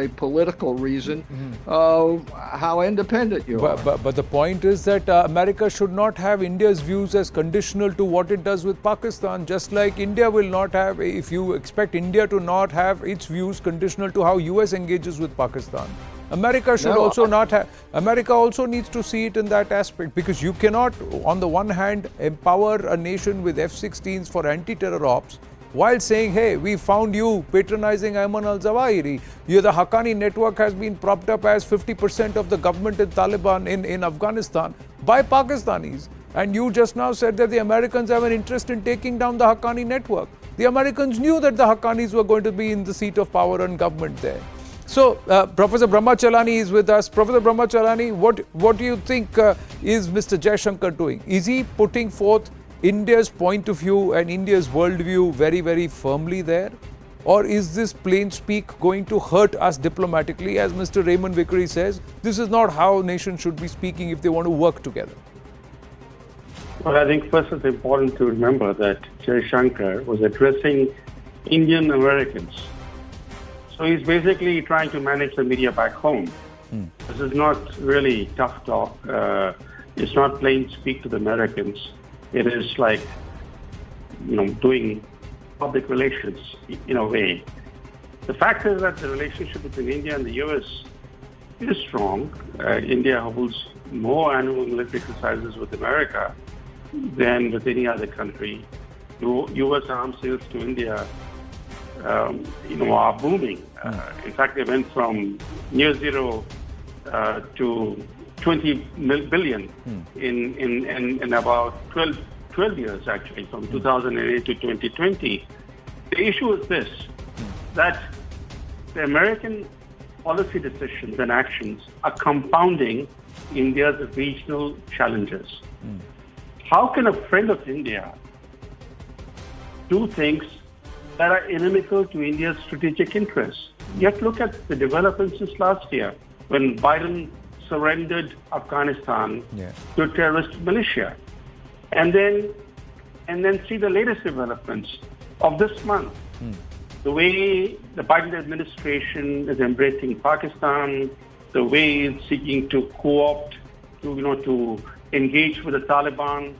a political reason, how independent you are. But the point is that America should not have India's views as conditional to what it does with Pakistan, just like India will not have, if you expect India to not have its views conditional to how US engages with Pakistan. America should also not have, America also needs to see it in that aspect, because you cannot, on the one hand, empower a nation with F-16s for anti-terror ops, while saying, hey, we found you patronizing Ayman al-Zawahiri. The Haqqani network has been propped up as 50% of the government in Taliban in Afghanistan by Pakistanis. And you just now said that the Americans have an interest in taking down the Haqqani network. The Americans knew that the Haqqanis were going to be in the seat of power and government there. So, Professor Brahmachalani is with us. Professor Brahmachalani, what do you think is Mr. Jaishankar doing? Is he putting forth India's point of view and India's worldview very, very firmly there? Or is this plain speak going to hurt us diplomatically? As Mr. Raymond Vickery says, this is not how nations should be speaking if they want to work together. Well, I think first it's important to remember that Jaishankar was addressing Indian Americans. So he's basically trying to manage the media back home. This is not really tough talk. It's not plain speak to the Americans. It is like, doing public relations in a way. The fact is that the relationship between India and the US is strong. India holds more annual military exercises with America than with any other country. US arms sales to India, are booming. In fact, they went from near zero to 20 billion in about 12 years, actually, from 2008 to 2020. The issue is this, that the American policy decisions and actions are compounding India's regional challenges. How can a friend of India do things that are inimical to India's strategic interests? Yet look at the developments since last year, when Biden surrendered Afghanistan to terrorist militia. And then see the latest developments of this month. The way the Biden administration is embracing Pakistan, the way it's seeking to co-opt, to engage with the Taliban.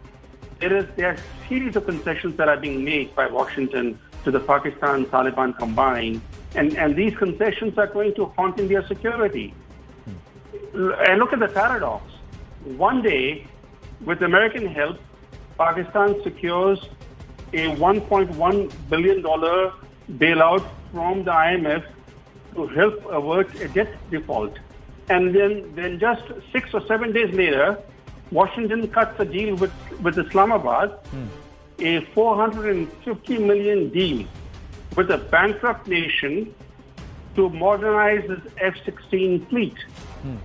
There are a series of concessions that are being made by Washington to the Pakistan Taliban combined, and these concessions are going to haunt India's security. And look at the paradox. One day, with American help, Pakistan secures a $1.1 billion bailout from the IMF to help avert a debt default. And then just 6 or 7 days later, Washington cuts a deal with Islamabad, a $450 million deal with a bankrupt nation to modernize its F-16 fleet.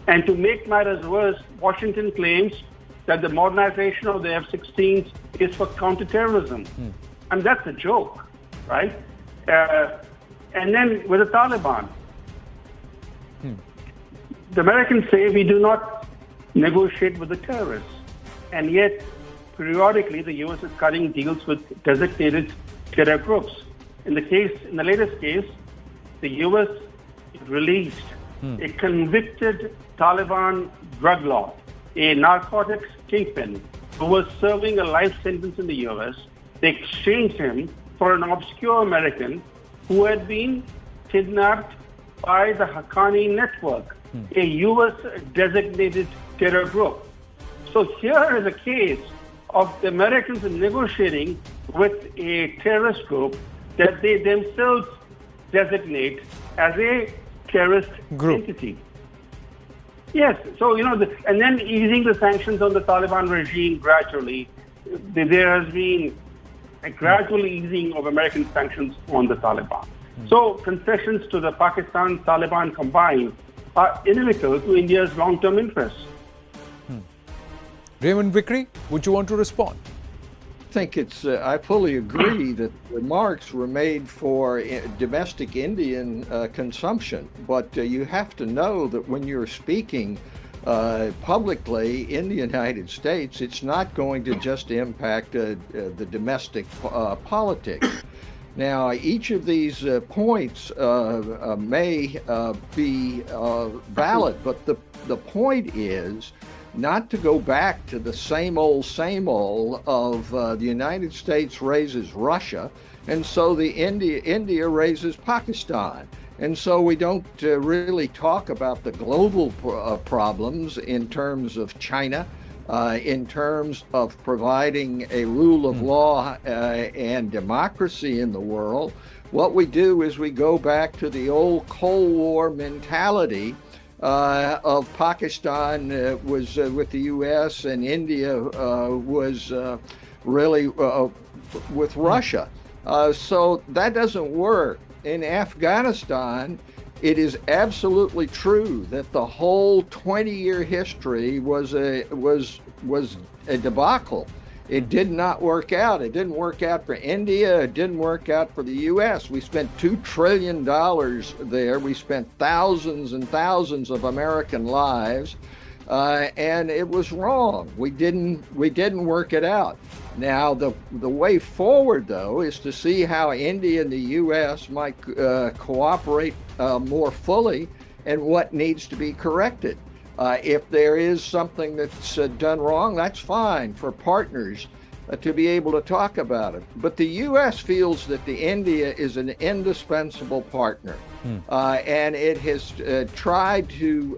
And to make matters worse, Washington claims that the modernization of the F-16s is for counterterrorism. And that's a joke, right? And then with the Taliban, the Americans say we do not negotiate with the terrorists. And yet, periodically, the U.S. is cutting deals with designated terror groups. In the latest case, the U.S. released a convicted Taliban drug lord, a narcotics kingpin who was serving a life sentence in the U.S. They exchanged him for an obscure American who had been kidnapped by the Haqqani network, a U.S. designated terror group. So here is a case of the Americans negotiating with a terrorist group that they themselves designate as a terrorist entity. Yes, so, and then easing the sanctions on the Taliban regime gradually. There has been a gradual easing of American sanctions on the Taliban. So concessions to the Pakistan Taliban combined are inimical to India's long-term interests. Raymond Vickery, would you want to respond? I fully agree that remarks were made for domestic Indian consumption, but you have to know that when you're speaking publicly in the United States, it's not going to just impact the domestic politics. Now, each of these points may be valid, but the point is not to go back to the same old of the United States raises Russia, and so the India raises Pakistan. And so we don't really talk about the global problems in terms of China, in terms of providing a rule of law and democracy in the world. What we do is we go back to the old Cold War mentality of Pakistan was with the U.S. and India was really with Russia. So that doesn't work. In Afghanistan, it is absolutely true that the whole 20-year history was a debacle. It did not work out. It didn't work out for India. It didn't work out for the U.S. We spent $2 trillion there. We spent thousands and thousands of American lives, and it was wrong. We didn't work it out. Now, the way forward, though, is to see how India and the U.S. might cooperate more fully and what needs to be corrected. If there is something that's done wrong, that's fine for partners to be able to talk about it. But the U.S. feels that the India is an indispensable partner, and it has tried to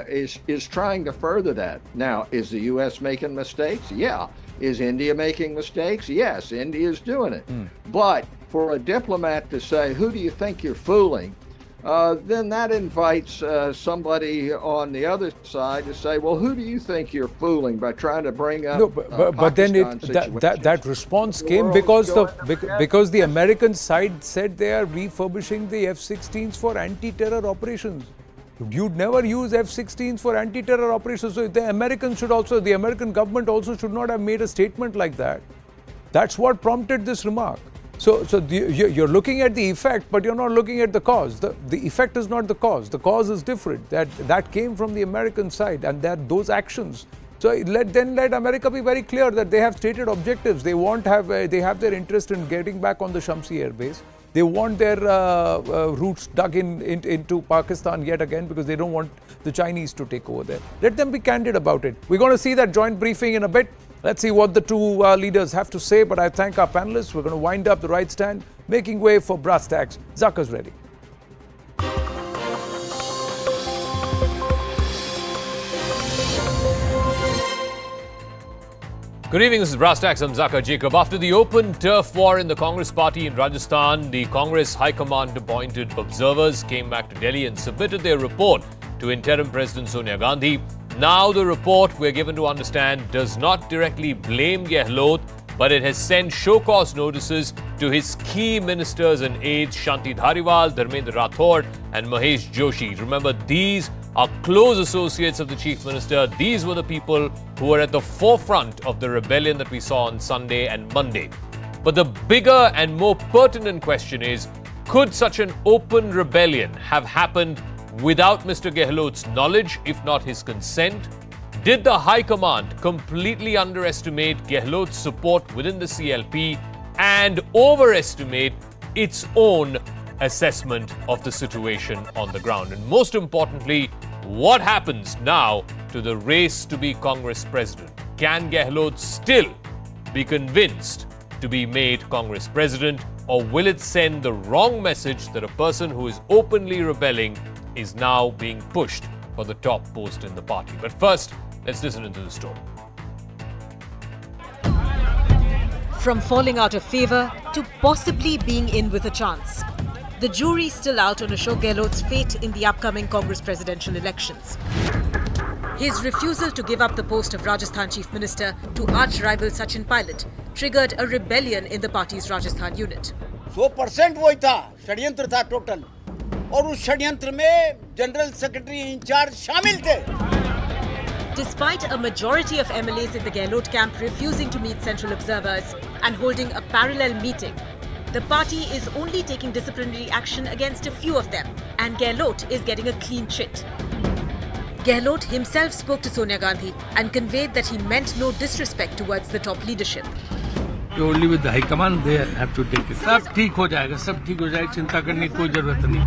is trying to further that. Now, is the U.S. making mistakes? Yeah. Is India making mistakes? Yes, India is doing it. But for a diplomat to say, "Who do you think you're fooling?" Then that invites somebody on the other side to say, well, who do you think you're fooling by trying to bring up but then that response came because the American side said they are refurbishing the F-16s for anti-terror operations. You'd never use F-16s for anti-terror operations. So the American government also should not have made a statement like that. That's what prompted this remark. So you're looking at the effect, but you're not looking at the cause. The effect is not the cause. The cause is different. That came from the American side, and those actions. So let America be very clear that they have stated objectives. They they have their interest in getting back on the Shamsi Air Base. They want their roots dug into Pakistan yet again because they don't want the Chinese to take over there. Let them be candid about it. We're going to see that joint briefing in a bit. Let's see what the two leaders have to say, but I thank our panelists. We're going to wind up the right stand, making way for brass tacks. Zakar's ready. Good evening, this is Brass Tacks. I'm Zakar Jacob. After the open turf war in the Congress party in Rajasthan, the Congress High Command appointed observers came back to Delhi and submitted their report to interim President Sonia Gandhi. Now the report, we're given to understand, does not directly blame Gehlot, but it has sent show cause notices to his key ministers and aides Shanti Dhariwal, Dharmendra Rathod and Mahesh Joshi. Remember, these are close associates of the Chief Minister. These were the people who were at the forefront of the rebellion that we saw on Sunday and Monday. But the bigger and more pertinent question is, could such an open rebellion have happened without Mr. Gehlot's knowledge, if not his consent? Did the High Command completely underestimate Gehlot's support within the CLP and overestimate its own assessment of the situation on the ground? And most importantly, what happens now to the race to be Congress president? Can Gehlot still be convinced to be made Congress president, or will it send the wrong message that a person who is openly rebelling is now being pushed for the top post in the party? But first, let's listen into the story. From falling out of favor to possibly being in with a chance, the jury's still out on Ashok Gehlot's fate in the upcoming Congress presidential elections. His refusal to give up the post of Rajasthan Chief Minister to arch-rival Sachin Pilot triggered a rebellion in the party's Rajasthan unit. 100% वही था, षड्यंत्र था total, और उस षड्यंत्र में general secretary in charge शामिल थे. Despite a majority of MLAs in the Gehlot camp refusing to meet central observers and holding a parallel meeting, the party is only taking disciplinary action against a few of them, and Gehlot is getting a clean chit. Gehlot himself spoke to Sonia Gandhi and conveyed that he meant no disrespect towards the top leadership. only with the High Command they have to take it. सब ठीक हो जाएगा, सब ठीक हो जाएगा, चिंता करने की कोई जरूरत नहीं.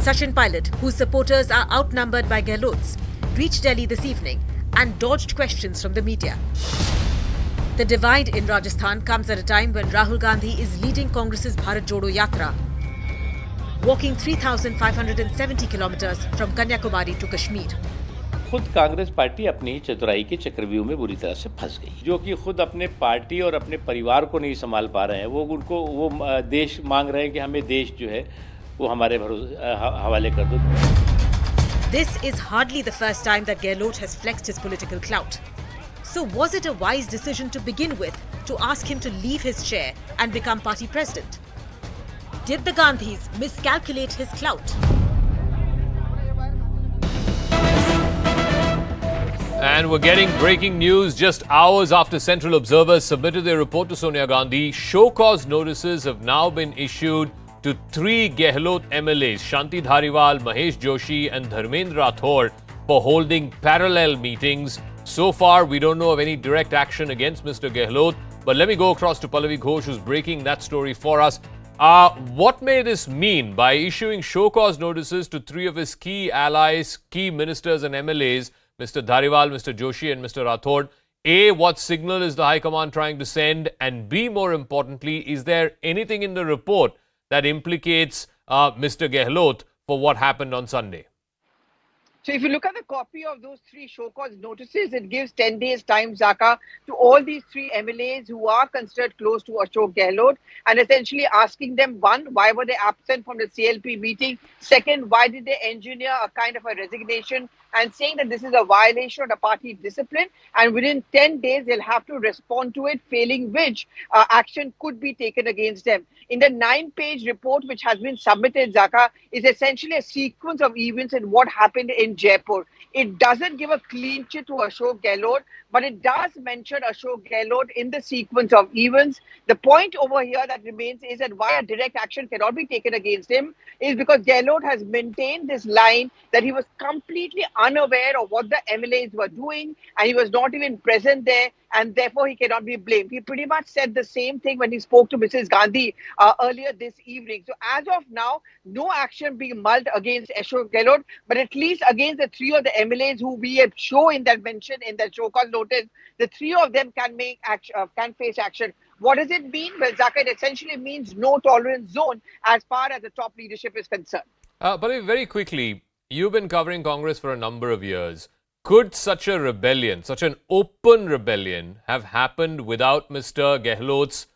Sachin Pilot, whose supporters are outnumbered by Gehlots, reached Delhi this evening and dodged questions from the media. The divide in Rajasthan comes at a time when Rahul Gandhi is leading Congress's Bharat Jodo Yatra, walking 3,570 kilometers from Kanyakumari to Kashmir. खुद Congress party अपनी चतुराई के चक्रव्यूह में बुरी तरह से फंस गई, जो कि खुद अपने पार्टी और अपने परिवार को नहीं संभाल पा रहे हैं. वो देश मांग रहे हैं कि हमें देश जो है वो हमारे हवाले कर दो. This is hardly the first time that Gehlot has flexed his political clout. So was it a wise decision to begin with to ask him to leave his chair and become party president? Did the Gandhis miscalculate his clout? And we're getting breaking news just hours after central observers submitted their report to Sonia Gandhi. Show cause notices have now been issued to 3 Gehlot MLAs, Shanti Dhariwal, Mahesh Joshi and Dharmendra Rathore, for holding parallel meetings. So far, we don't know of any direct action against Mr. Gehlot. But let me go across to Pallavi Ghosh, who's breaking that story for us. What may this mean by issuing show cause notices to 3 of his key allies, key ministers and MLAs, Mr. Dhariwal, Mr. Joshi and Mr. Rathore? A, what signal is the High Command trying to send? And B, more importantly, is there anything in the report that implicates Mr. Gehlot for what happened on Sunday? So if you look at the copy of those 3 show cause notices, it gives 10 days time, Zaka, to all these 3 MLAs who are considered close to Ashok Gehlot, and essentially asking them, 1, why were they absent from the CLP meeting? 2nd, why did they engineer a kind of a resignation, and saying that this is a violation of the party discipline, and within 10 days they'll have to respond to it, failing which action could be taken against them. In the 9-page report which has been submitted, Zaka, is essentially a sequence of events and what happened in Jaipur. It doesn't give a clean chit to Ashok Gehlot, but it does mention Ashok Gehlot in the sequence of events. The point over here that remains is that why a direct action cannot be taken against him is because Gehlot has maintained this line that he was completely unaware of what the MLAs were doing and he was not even present there, and therefore he cannot be blamed. He pretty much said the same thing when he spoke to Mrs. Gandhi earlier this evening. So as of now, no action being mulled against Ashok Gehlot, but at least against the 3 of the MLAs who we have shown in that mention in that show cause notice, the 3 of them can make action, can face action. What does it mean? Well, Zaka, it essentially means no tolerance zone as far as the top leadership is concerned. But very quickly, you've been covering Congress for a number of years. Could such a rebellion, such an open rebellion, have happened without Mr. Gehlot's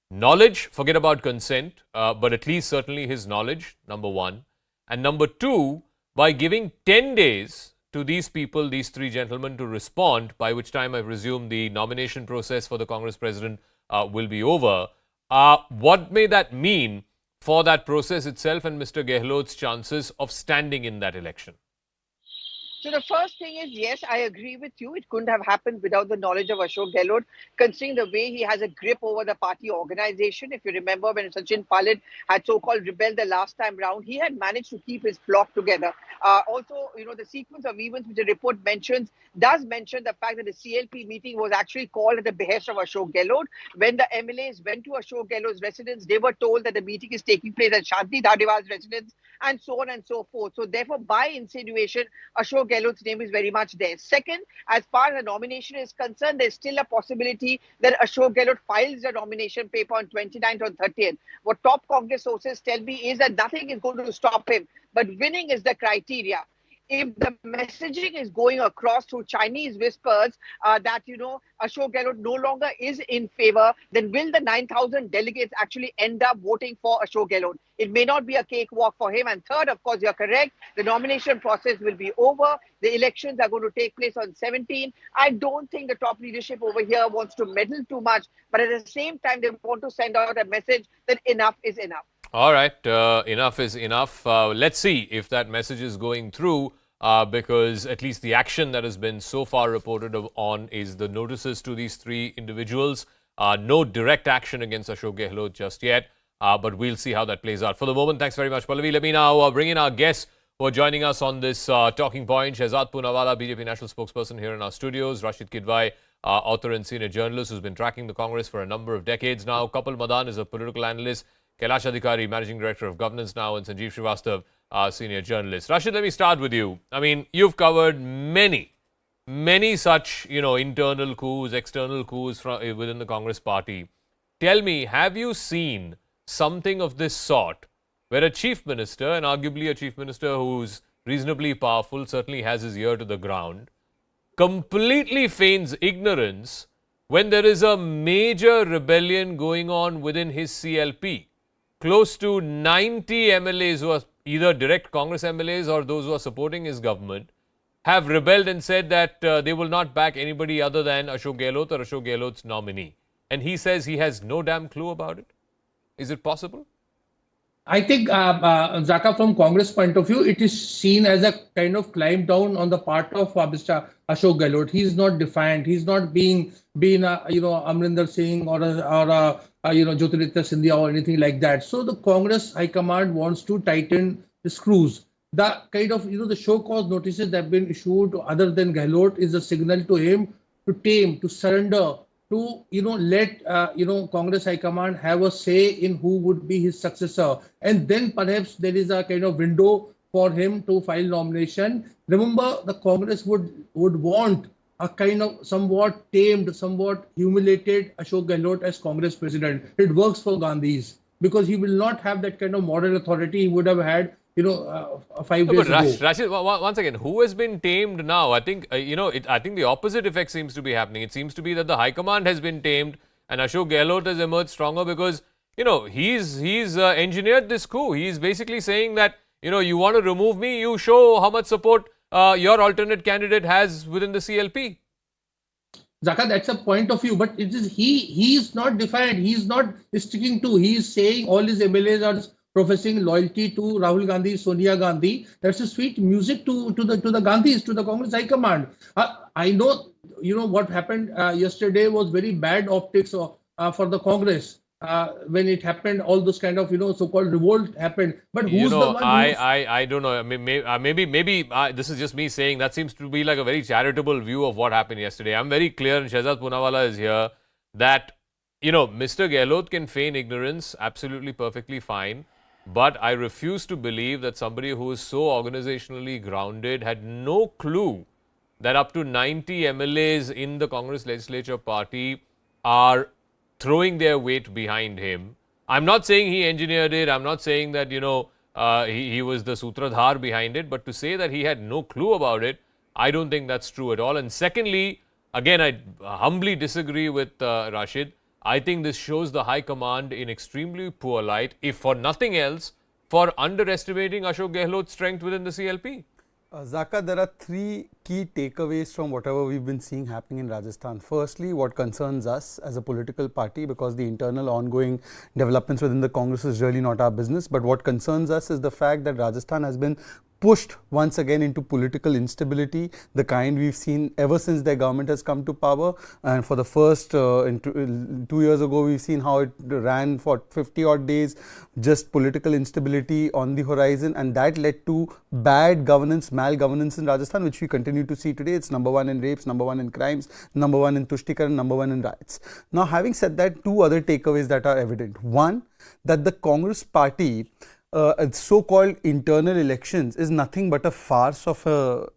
knowledge? Forget about consent, but at least certainly his knowledge, number 1. And number 2, by giving 10 days to these people, these 3 gentlemen, to respond, by which time I presume the nomination process for the Congress president will be over. What may that mean for that process itself and Mr. Gehlot's chances of standing in that election? So the first thing is, yes, I agree with you. It couldn't have happened without the knowledge of Ashok Gehlot, considering the way he has a grip over the party organization. If you remember when Sachin Pilot had so-called rebelled the last time round, he had managed to keep his flock together. Also, you know, the sequence of events which the report mentions does mention the fact that the CLP meeting was actually called at the behest of Ashok Gehlot. When the MLAs went to Ashok Gehlot's residence, they were told that the meeting is taking place at Shanti Dhariwal's residence, and so on and so forth. So therefore, by insinuation, Ashok Gehlot's name is very much there. Second, as far as the nomination is concerned, there's still a possibility that Ashok Gehlot files the nomination paper on 29th or 30th. What top Congress sources tell me is that nothing is going to stop him, but winning is the criteria. If the messaging is going across through Chinese whispers that, you know, Ashok Gehlot no longer is in favor, then will the 9,000 delegates actually end up voting for Ashok Gehlot? It may not be a cakewalk for him. And third, of course, you're correct. The nomination process will be over. The elections are going to take place on 17. I don't think the top leadership over here wants to meddle too much. But at the same time, they want to send out a message that enough is enough. All right, enough is enough. Let's see if that message is going through, because at least the action that has been so far reported on is the notices to these 3 individuals. No direct action against Ashok Gehlot just yet, but we'll see how that plays out. For the moment, thanks very much, Pallavi. Let me now bring in our guests who are joining us on this talking point. Shehzad Poonawala, BJP National Spokesperson here in our studios. Rashid Kidwai, author and senior journalist who's been tracking the Congress for a number of decades now. Kapil Madan is a political analyst. Kailash Adhikari, Managing Director of Governance now, and Sanjeev Srivastava, senior journalist. Rashid, let me start with you. I mean, you've covered many such, internal coups, external coups within the Congress party. Tell me, have you seen something of this sort where a chief minister, and arguably a chief minister who's reasonably powerful, certainly has his ear to the ground, completely feigns ignorance when there is a major rebellion going on within his CLP? Close to 90 MLAs who are either direct Congress MLAs or those who are supporting his government have rebelled and said that they will not back anybody other than Ashok Gehlot or Ashok Gehlot's nominee. And he says he has no damn clue about it. Is it possible? I think, Zaka, from Congress point of view, it is seen as a kind of climb down on the part of Mr. Ashok Gehlot. He is not defiant. He is not being Amrinder Singh or Jyotiraditya Scindia or anything like that. So the Congress High Command wants to tighten the screws. The kind of, the show cause notices that have been issued other than Gehlot is a signal to him to tame, to surrender, to let Congress High Command have a say in who would be his successor, and then perhaps there is a kind of window for him to file nomination. Remember, the Congress would want a kind of somewhat tamed, somewhat humiliated Ashok Gehlot as Congress president. It works for Gandhis because he will not have that kind of moral authority he would have had 5 days ago. Rashid, once again, who has been tamed now? I think, I think the opposite effect seems to be happening. It seems to be that the High Command has been tamed and Ashok Gehlot has emerged stronger because, he's engineered this coup. He's basically saying that, you want to remove me, you show how much support your alternate candidate has within the CLP. Zaka, that's a point of view, but it is he is not defiant. He is not sticking to. He is saying all his MLAs are professing loyalty to Rahul Gandhi, Sonia Gandhi. That's a sweet music to the Gandhis, to the Congress High Command. I know, what happened yesterday was very bad optics for the Congress. When it happened, all those kind of so-called revolt happened. But who's the one? I don't know. Maybe this is just me saying that seems to be like a very charitable view of what happened yesterday. I'm very clear, and Shehzad Poonawalla is here, that Mr. Gehlot can feign ignorance absolutely perfectly fine. But I refuse to believe that somebody who is so organizationally grounded had no clue that up to 90 MLAs in the Congress legislature party are throwing their weight behind him. I'm not saying he engineered it. I'm not saying that, he was the sutradhar behind it. But to say that he had no clue about it, I don't think that's true at all. And secondly, again, I humbly disagree with Rashid. I think this shows the High Command in extremely poor light, if for nothing else, for underestimating Ashok Gehlot's strength within the CLP. Zaka, there are 3 key takeaways from whatever we've been seeing happening in Rajasthan. Firstly, what concerns us as a political party, because the internal ongoing developments within the Congress is really not our business. But what concerns us is the fact that Rajasthan has been pushed once again into political instability, the kind we've seen ever since their government has come to power. And for the first 2 years ago, we've seen how it ran for 50 odd days, just political instability on the horizon, and that led to bad governance, malgovernance in Rajasthan, which we continue to see today. It's number 1 in rapes, number 1 in crimes, number 1 in Tushtikar, number 1 in riots. Now, having said that, 2 other takeaways that are evident. One, that the Congress party so-called internal elections is nothing but a farce of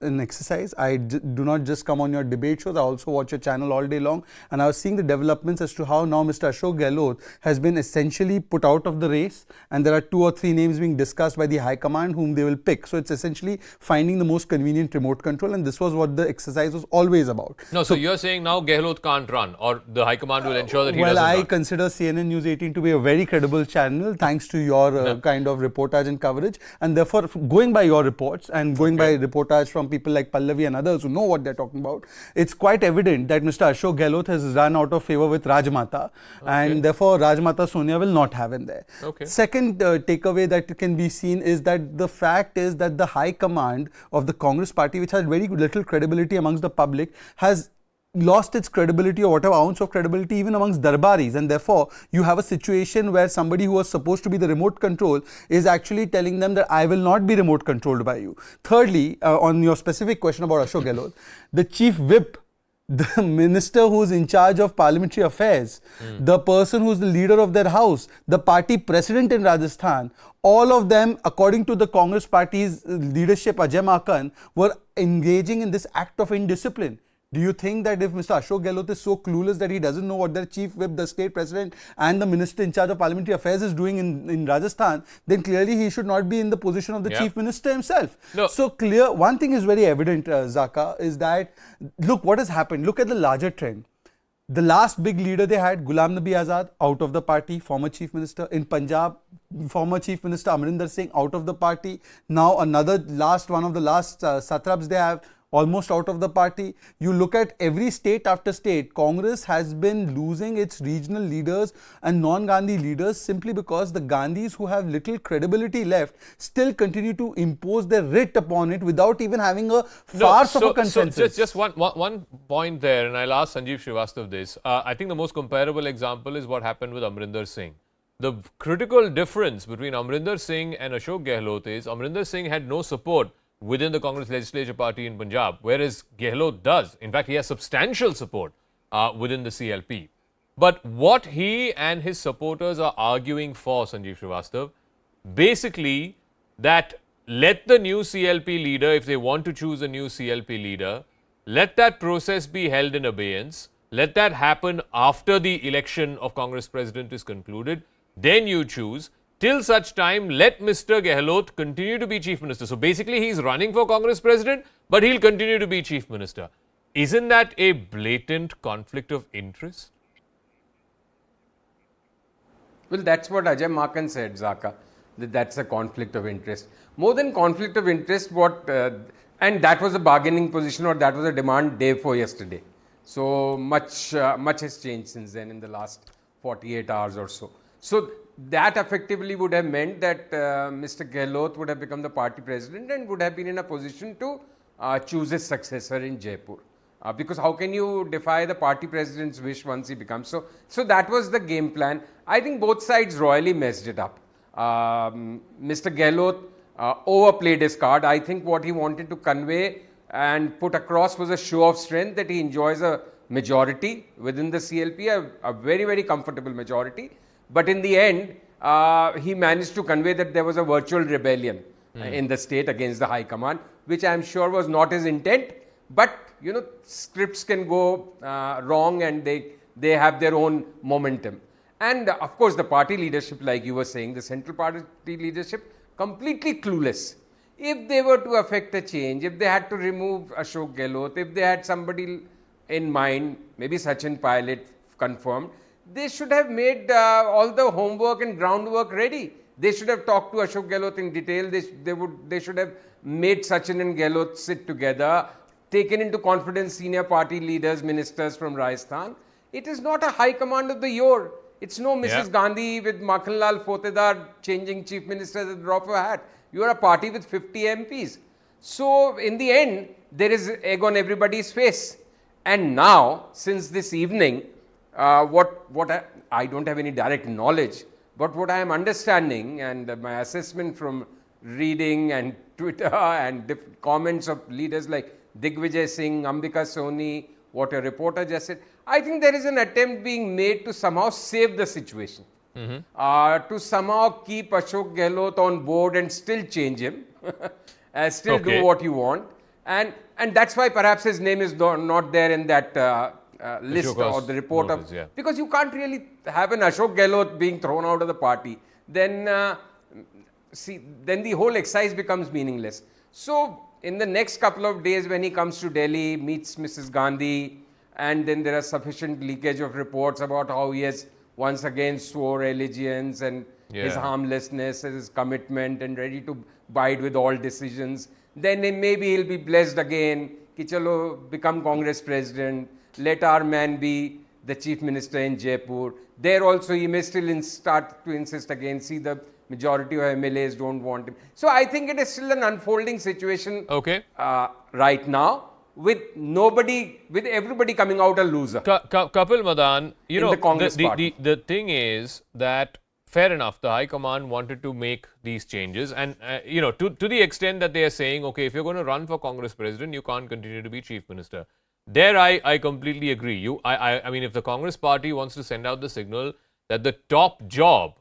an exercise. I do not just come on your debate shows, I also watch your channel all day long, and I was seeing the developments as to how now Mr. Ashok Gehlot has been essentially put out of the race, and there are 2 or 3 names being discussed by the High Command whom they will pick. So it's essentially finding the most convenient remote control, and this was what the exercise was always about. No, so you're saying now Gehlot can't run, or the High Command will ensure that he doesn't run? Well, I consider CNN News 18 to be a very credible channel, thanks to your kind of reportage and coverage, and therefore going by your reports and going by reportage from people like Pallavi and others who know what they're talking about, it's quite evident that Mr. Ashok Gehlot has run out of favor with Rajmata, and therefore Rajmata Sonia will not have him there. Second takeaway that can be seen is that the fact is that the High Command of the Congress party, which has very little credibility amongst the public, has lost its credibility or whatever ounce of credibility even amongst Darbaris, and therefore you have a situation where somebody who was supposed to be the remote control is actually telling them that I will not be remote controlled by you. Thirdly, on your specific question about Ashok Gehlot, the chief whip the minister who's in charge of parliamentary affairs, the person who's the leader of their house, the party president in Rajasthan, all of them, according to the Congress party's leadership, Ajay Makan, were engaging in this act of indiscipline. Do you think that if Mr. Ashok Gehlot is so clueless that he doesn't know what their chief whip, the state president and the minister in charge of parliamentary affairs is doing in Rajasthan, then clearly he should not be in the position of the chief minister himself. No. So clear, one thing is very evident, Zaka, is that, look what has happened. Look at the larger trend. The last big leader they had, Ghulam Nabi Azad, out of the party, former chief minister. In Punjab, former chief minister Amrinder Singh, out of the party. Now another one of the last satraps they have, almost out of the party. You look at every state after state, Congress has been losing its regional leaders and non-Gandhi leaders simply because the Gandhis who have little credibility left still continue to impose their writ upon it without even having a farce of a consensus. So just one point there, and I'll ask Sanjeev Srivastava this. I think the most comparable example is what happened with Amrinder Singh. The critical difference between Amrinder Singh and Ashok Gehlot is Amrinder Singh had no support within the Congress Legislature Party in Punjab, whereas Gehlot does. In fact, he has substantial support within the CLP. But what he and his supporters are arguing for, Sanjeev Srivastava, basically that let the new CLP leader, if they want to choose a new CLP leader, let that process be held in abeyance. Let that happen after the election of Congress president is concluded. Then you choose. Till such time, let Mr. Gehlot continue to be chief minister. So basically, he's running for Congress president, but he'll continue to be chief minister. Isn't that a blatant conflict of interest? Well, that's what Ajay Makan said, Zaka, that that's a conflict of interest. More than conflict of interest, and that was a bargaining position or that was a demand day for yesterday. So much has changed since then in the last 48 hours or so. So that effectively would have meant that Mr. Gehlot would have become the party president and would have been in a position to choose his successor in Jaipur. Because how can you defy the party president's wish once he becomes? So that was the game plan. I think both sides royally messed it up. Mr. Gehlot overplayed his card. I think what he wanted to convey and put across was a show of strength that he enjoys a majority within the CLP, a very, very comfortable majority. But in the end, he managed to convey that there was a virtual rebellion in the state against the High Command, which I am sure was not his intent. But, you know, scripts can go wrong and they have their own momentum. And of course, the party leadership, like you were saying, the central party leadership, completely clueless. If they were to affect a change, if they had to remove Ashok Gehlot, if they had somebody in mind, maybe Sachin Pilot confirmed, they should have made all the homework and groundwork ready. They should have talked to Ashok Gehlot in detail. They should have made Sachin and Gehlot sit together, taken into confidence senior party leaders, ministers from Rajasthan. It is not a high command of the year. It's no Mrs. Gandhi with Makhanlal Photedar changing chief ministers at the drop of a hat. You are a party with 50 MPs. So in the end, there is egg on everybody's face. And now, since this evening, I don't have any direct knowledge, but what I am understanding and my assessment from reading and Twitter and comments of leaders like Digvijay Singh, Ambika Soni, what a reporter just said, I think there is an attempt being made to somehow save the situation, to somehow keep Ashok Gehlot on board and still change him, still do what you want. And that's why perhaps his name is not there in that list or the report notice, because you can't really have an Ashok Gehlot being thrown out of the party. Then the whole exercise becomes meaningless. So in the next couple of days when he comes to Delhi, meets Mrs. Gandhi, and then there are sufficient leakage of reports about how he has once again swore allegiance and his harmlessness, his commitment and ready to bide with all decisions. Then maybe he'll be blessed again, ki chalo become Congress president. Let our man be the chief minister in Jaipur. There also he may still start to insist again, see the majority of MLAs don't want him. So I think it is still an unfolding situation right now with everybody coming out a loser. Kapil Madan, you know, the thing is that fair enough, the High Command wanted to make these changes and, you know, to the extent that they are saying, okay, if you're going to run for Congress president, you can't continue to be chief minister. There I completely agree. I mean, if the Congress party wants to send out the signal that the top job,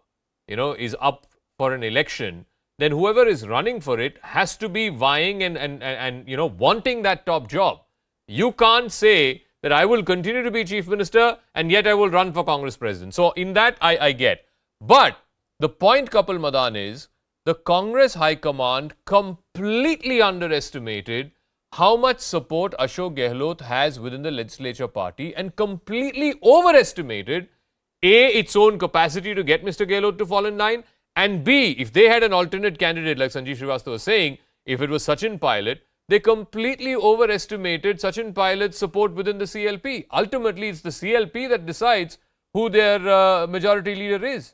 is up for an election, then whoever is running for it has to be vying and wanting that top job. You can't say that I will continue to be chief minister and yet I will run for Congress president. So in that I get. But the point, Kapil Madan, is the Congress High Command completely underestimated how much support Ashok Gehlot has within the legislature party and completely overestimated its own capacity to get Mr. Gehlot to fall in line, and B, if they had an alternate candidate like Sanjeev Srivastava was saying, if it was Sachin Pilot, they completely overestimated Sachin Pilot's support within the CLP. Ultimately, it's the CLP that decides who their majority leader is.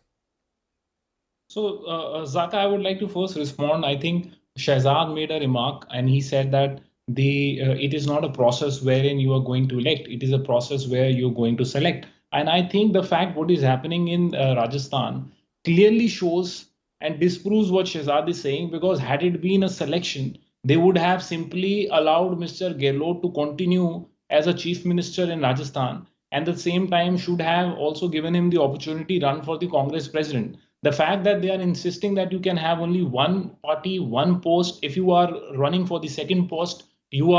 So, Zaka, I would like to first respond. I think Shehzad made a remark and he said that it is not a process wherein you are going to elect. It is a process where you're going to select. And I think the fact what is happening in Rajasthan clearly shows and disproves what Shehzad is saying, because had it been a selection, they would have simply allowed Mr. Gehlot to continue as a chief minister in Rajasthan, and at the same time should have also given him the opportunity to run for the Congress president. The fact that they are insisting that you can have only one party, one post, if you are running for the second post, you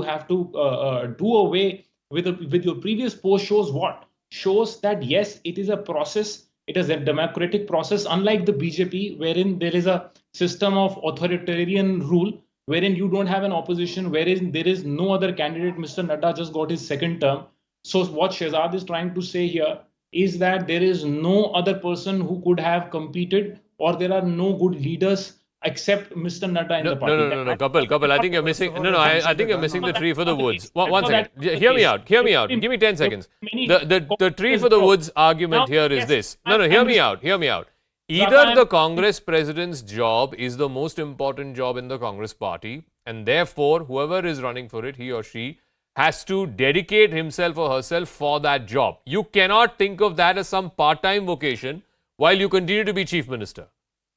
have to do away with your previous post shows what? Shows that yes, it is a process. It is a democratic process, unlike the BJP, wherein there is a system of authoritarian rule, wherein you don't have an opposition, wherein there is no other candidate. Mr. Nadda just got his second term. So what Shehzad is trying to say here is that there is no other person who could have competed, or there are no good leaders except Mr. Nadda in the party. No, Kapil, I think you're missing. I think you're missing the tree for the woods. One second. Hear me out. Give me 10 seconds. The tree for the woods argument here is this. Hear me out. Either the Congress president's job is the most important job in the Congress party, and therefore whoever is running for it, he or she, has to dedicate himself or herself for that job. You cannot think of that as some part-time vocation while you continue to be chief minister,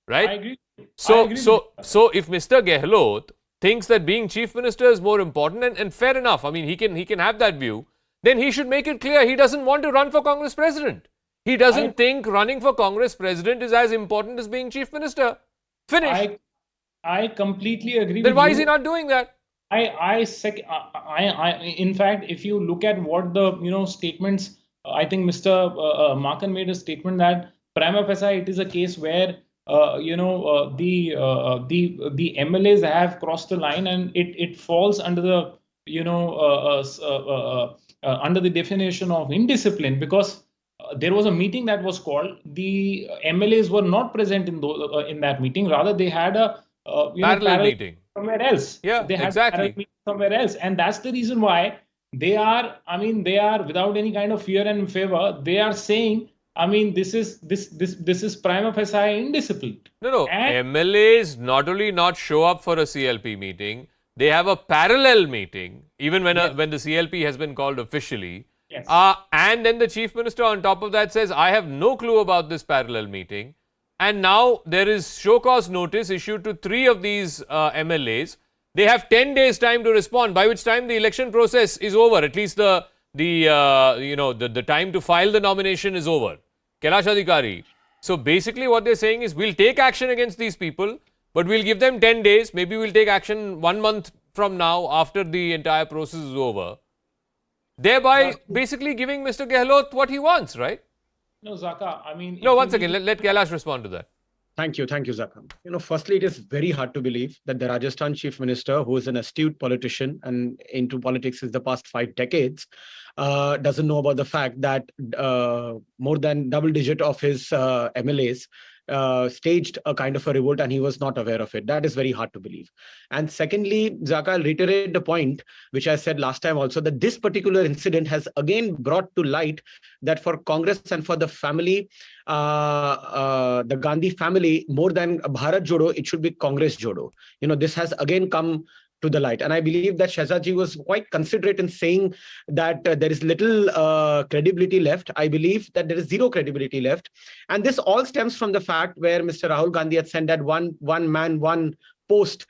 right? I agree. So if Mr. Gehlot thinks that being chief minister is more important, and fair enough, I mean, he can have that view, then he should make it clear he doesn't want to run for Congress president. He doesn't think running for Congress president is as important as being chief minister. Finish. I completely agree with you. Then why is he not doing that? In fact, if you look at what the statements, I think Mr. Markan made a statement that prima facie it is a case where the MLAs have crossed the line, and it falls under the under the definition of indiscipline, because there was a meeting that was called. The MLAs were not present in that meeting. Rather, they had a parallel meeting somewhere else. Yeah, they had exactly. Somewhere else, and that's the reason why they are. I mean, they are without any kind of fear and favor. They are saying, I mean, this is prima facie indiscipline. No. MLAs not only not show up for a CLP meeting, they have a parallel meeting, even when when the CLP has been called officially. Yes. And then the chief minister on top of that says, I have no clue about this parallel meeting. And now there is show cause notice issued to 3 of these MLAs. They have 10 days time to respond, by which time the election process is over. At least the time to file the nomination is over. Kailash Adhikari. So basically what they're saying is, we'll take action against these people, but we'll give them 10 days. Maybe we'll take action 1 month from now after the entire process is over. Thereby basically giving Mr. Gehlot what he wants, right? No, Zaka, I mean... No, one second. Let Kailash respond to that. Thank you, Zaka. Firstly, it is very hard to believe that the Rajasthan chief minister, who is an astute politician and into politics since the past 5 decades, doesn't know about the fact that more than double digit of his MLAs staged a kind of a revolt, and he was not aware of it. That is very hard to believe. And secondly, Zaka, I'll reiterate the point which I said last time also, that this particular incident has again brought to light that for Congress and for the family, the Gandhi family, more than Bharat Jodo, it should be Congress Jodo. This has again come to the light. And I believe that Shehzadji was quite considerate in saying that there is little credibility left. I believe that there is zero credibility left. And this all stems from the fact where Mr. Rahul Gandhi had said that one man, one post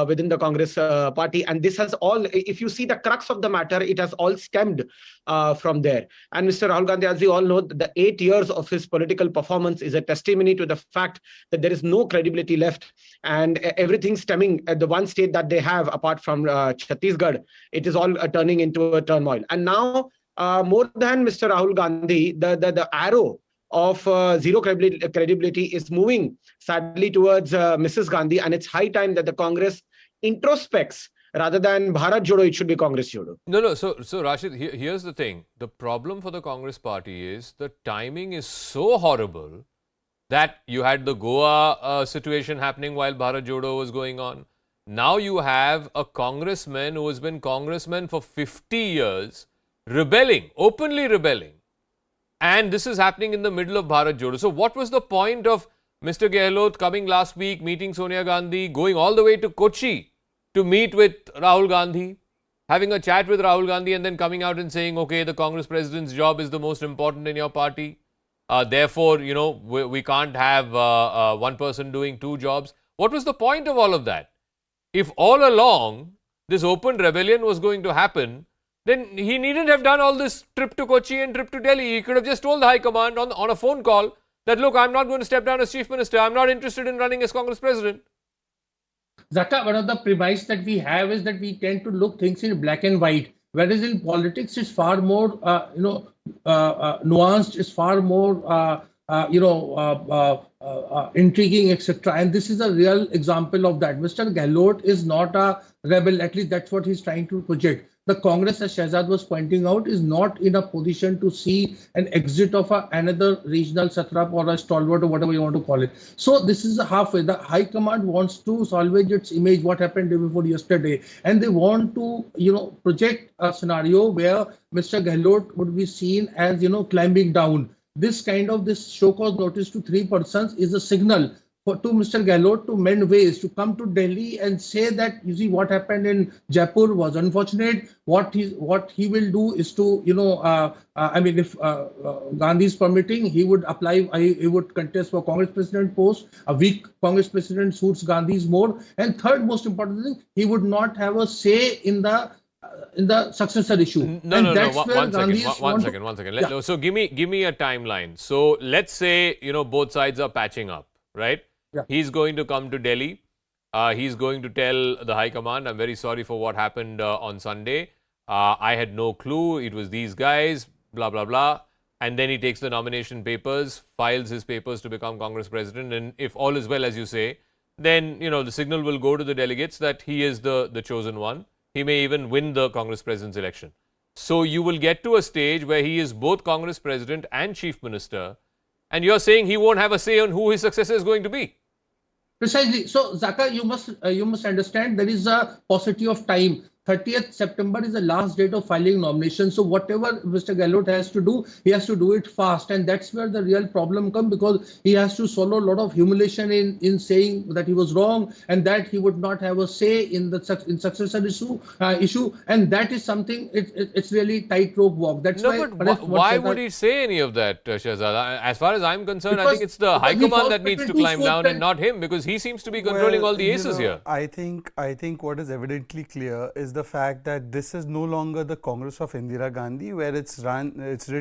within the Congress party. And this has all, if you see the crux of the matter, it has all stemmed from there. And Mr. Rahul Gandhi, as we all know, the 8 years of his political performance is a testimony to the fact that there is no credibility left, and everything stemming at the one state that they have, apart from Chhattisgarh, it is all turning into a turmoil. And now, more than Mr. Rahul Gandhi, the arrow of zero credibility is moving sadly towards Mrs. Gandhi, and it's high time that the Congress introspects. Rather than Bharat Jodo, it should be Congress Jodo. No. So Rashid, here's the thing. The problem for the Congress party is the timing is so horrible that you had the Goa situation happening while Bharat Jodo was going on. Now you have a congressman who has been congressman for 50 years rebelling, openly rebelling. And this is happening in the middle of Bharat Jodo. So what was the point of Mr. Gehlot coming last week, meeting Sonia Gandhi, going all the way to Kochi to meet with Rahul Gandhi, having a chat with Rahul Gandhi, and then coming out and saying, okay, the Congress president's job is the most important in your party. Therefore, you know, we can't have one person doing two jobs. What was the point of all of that? If all along this open rebellion was going to happen, then he needn't have done all this trip to Kochi and trip to Delhi. He could have just told the High Command on a phone call that, look, I'm not going to step down as Chief Minister. I'm not interested in running as Congress President. Zaka, one of the premise that we have is that we tend to look things in black and white, whereas in politics it's far more, nuanced, it's far more, intriguing, etc. And this is a real example of that. Mr. Gehlot is not a rebel, at least that's what he's trying to project. The Congress, as Shahzad was pointing out, is not in a position to see an exit of another regional satrap or a stalwart or whatever you want to call it. So this is halfway. The High Command wants to salvage its image, what happened day before yesterday, and they want to, project a scenario where Mr. Gehlot would be seen as, climbing down. This show cause notice to 3 persons is a signal to Mr. Gehlot to mend ways, to come to Delhi and say that, you see, what happened in Jaipur was unfortunate. What he will do is to, if Gandhi is permitting, he would apply, he would contest for Congress President post. A weak Congress President suits Gandhi's more. And third most important thing, he would not have a say in the successor issue. No. One second. Yeah. So give me a timeline. So let's say, both sides are patching up, right? Yeah. He's going to come to Delhi. He's going to tell the High Command, I'm very sorry for what happened on Sunday. I had no clue. It was these guys, blah, blah, blah. And then he takes the nomination papers, files his papers to become Congress President. And if all is well, as you say, then, the signal will go to the delegates that he is the chosen one. He may even win the Congress President's election. So you will get to a stage where he is both Congress President and Chief Minister. And you're saying he won't have a say on who his successor is going to be. Precisely. So, Zaka, you must understand there is a paucity of time. 30th September is the last date of filing nominations. So whatever Mr. Gehlot has to do, he has to do it fast. And that's where the real problem comes, because he has to swallow a lot of humiliation in saying that he was wrong and that he would not have a say in the successor issue. And that is something, it's really tightrope walk. That's why would he say any of that, Shahzad? As far as I'm concerned, I think it's the High Command that needs to climb down and not him, because he seems to be controlling all the aces here. I think what is evidently clear is the fact that this is no longer the Congress of Indira Gandhi, where it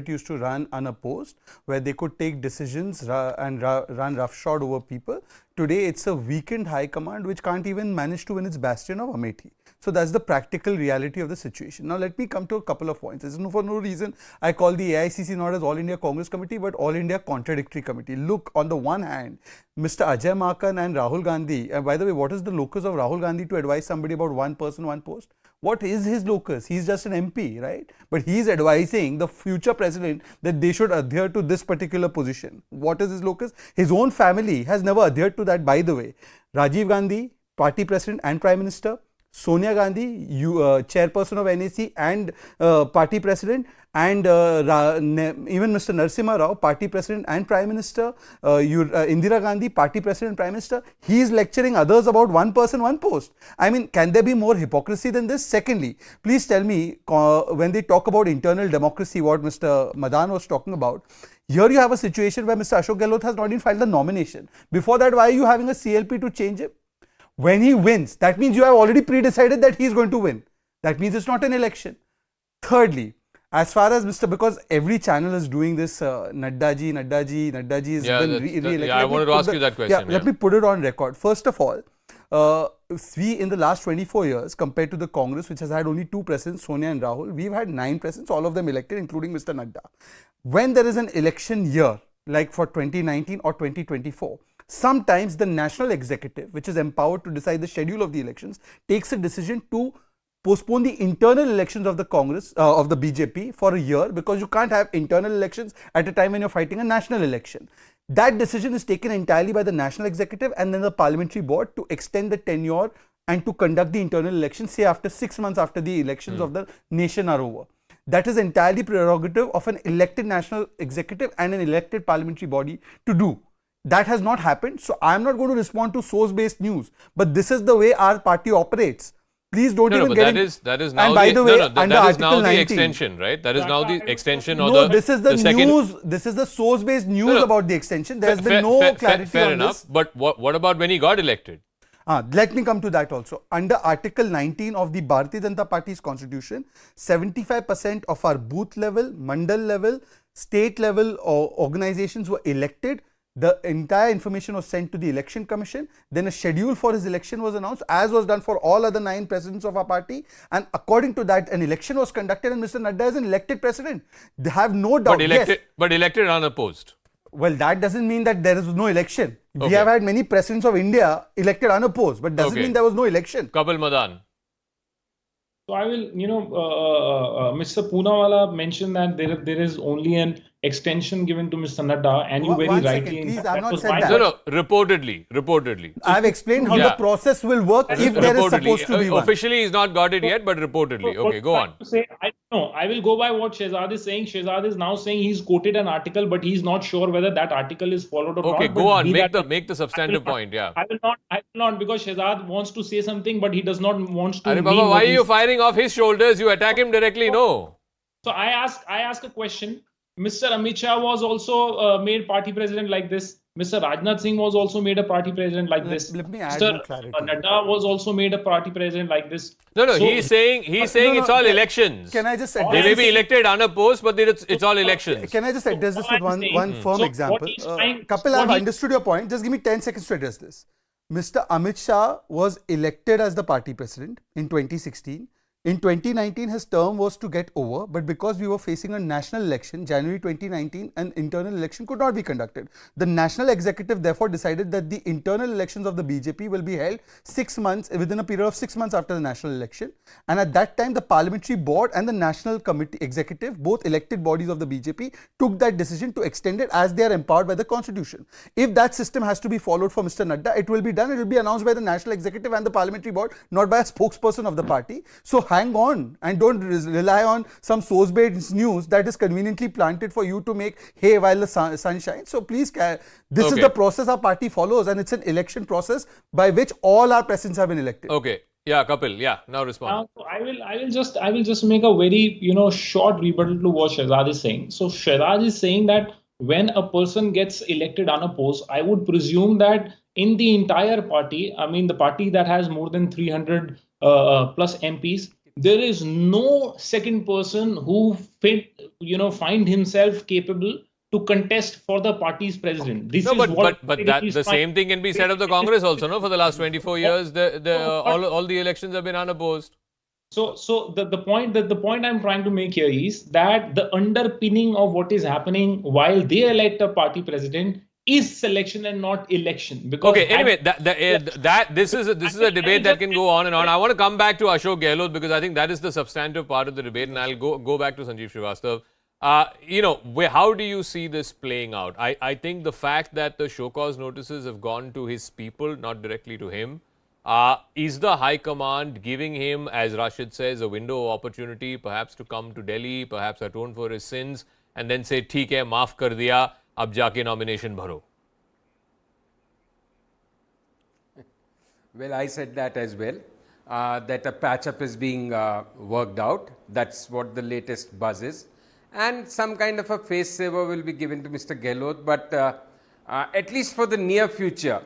used to run unopposed, where they could take decisions and run roughshod over people. Today, it's a weakened High Command which can't even manage to win its bastion of Amethi. So that's the practical reality of the situation. Now, let me come to a couple of points. For no reason, I call the AICC not as All India Congress Committee, but All India Contradictory Committee. Look, on the one hand, Mr. Ajay Makan and Rahul Gandhi, and by the way, what is the locus of Rahul Gandhi to advise somebody about one person, one post? What is his locus? He's just an MP, right? But he's advising the future president that they should adhere to this particular position. What is his locus? His own family has never adhered to that, by the way. Rajiv Gandhi, party president and prime minister. Sonia Gandhi, chairperson of NAC and party president, and even Mr. Narasimha Rao, party president and prime minister, Indira Gandhi, party president and prime minister. He is lecturing others about one person, one post. I mean, can there be more hypocrisy than this? Secondly, please tell me, when they talk about internal democracy, what Mr. Madan was talking about, here you have a situation where Mr. Ashok Gehlot has not even filed the nomination. Before that, why are you having a CLP to change him? When he wins, that means you have already pre-decided that he is going to win. That means it's not an election. Thirdly, as far as because every channel is doing this, Naddaji is re-elected. Yeah, I wanted to ask you that question. Let me put it on record. First of all, we in the last 24 years, compared to the Congress, which has had only 2 presidents, Sonia and Rahul, we've had 9 presidents, all of them elected, including Mr. Nadda. When there is an election year, like for 2019 or 2024, sometimes the national executive, which is empowered to decide the schedule of the elections, takes a decision to postpone the internal elections of the Congress, of the BJP for a year, because you can't have internal elections at a time when you're fighting a national election. That decision is taken entirely by the national executive and then the parliamentary board to extend the tenure and to conduct the internal elections, say after 6 months after the elections of the nation are over. That is entirely prerogative of an elected national executive and an elected parliamentary body to do. That has not happened. So I am not going to respond to source-based news, but this is the way our party operates. Please don't even get that is now the extension, right? That is now the extension or this is the news. This is the source-based news about the extension. There has been no clarity fair on enough. this. But what about when he got elected? Let me come to that also. Under Article 19 of the Bharatiya Janata Party's constitution, 75% of our booth level, mandal level, state level organizations were elected. The entire information was sent to the Election Commission. Then a schedule for his election was announced, as was done for all other 9 presidents of our party. And according to that, an election was conducted and Mr. Nadda is an elected president. They have no doubt. But elected unopposed. Well, that doesn't mean that there is no election. We have had many presidents of India elected unopposed, but doesn't mean there was no election. Kapil Madan. So I will, Mr. Poonawala mentioned that there is only an extension given to Mr. Nadda, and you very rightly. Please, I have not said that. No, reportedly. I have explained how the process will work if there is supposed to be one. Officially, he's not got it yet, but reportedly. Okay, go on. I will go by what Shehzad is saying. Shehzad is now saying he's quoted an article, but he's not sure whether that article is followed or not. Okay, go on. Make the substantive point. Yeah. I will not because Shehzad wants to say something, but he does not want to. Baba, why are you firing off his shoulders? You attack him directly. No. So I ask a question. Mr. Amit Shah was also made party president like this. Mr. Rajnath Singh was also made a party president like this. Let me add Mr. more clarity. Nadda was also made a party president like this. No, so, he's saying it's all elections. Can I just address They may be elected unopposed, but it's all elections. Can I just address this with one firm example? Kapil, I've understood your point. Just give me 10 seconds to address this. Mr. Amit Shah was elected as the party president in 2016. In 2019, his term was to get over, but because we were facing a national election, January 2019, an internal election could not be conducted. The national executive therefore decided that the internal elections of the BJP will be held 6 months, within a period of 6 months after the national election. And at that time, the parliamentary board and the national committee executive, both elected bodies of the BJP, took that decision to extend it as they are empowered by the constitution. If that system has to be followed for Mr. Nadda, it will be done. It will be announced by the national executive and the parliamentary board, not by a spokesperson of the party. So hang on and don't rely on some source-based news that is conveniently planted for you to make hay while the sun shines. So please, this is the process our party follows, and it's an election process by which all our presidents have been elected. Okay. Yeah, Kapil. Yeah, now respond. So I will just make a very short rebuttal to what Shehzad is saying. So Shehzad is saying that when a person gets elected unopposed, I would presume that in the entire party, I mean the party that has more than 300 plus MPs, there is no second person who find himself capable to contest for the party's president. This the same thing can be said of the Congress also, no? For the last 24 years, all the elections have been unopposed. So the point I'm trying to make here is that the underpinning of what is happening while they elect a party president is selection and not election. Because anyway, this is a debate that can go on and on. I want to come back to Ashok Gehlot because I think that is the substantive part of the debate, and I'll go back to Sanjeev Srivastava. How do you see this playing out? I think the fact that the show cause notices have gone to his people, not directly to him, is the High Command giving him, as Rashid says, a window of opportunity, perhaps to come to Delhi, perhaps atone for his sins, and then say, "Theek hai, maaf kar diya, ab jaake nomination bharo"? Well, I said that as well, that a patch-up is being worked out. That's what the latest buzz is. And some kind of a face saver will be given to Mr. Gehlot, but at least for the near future,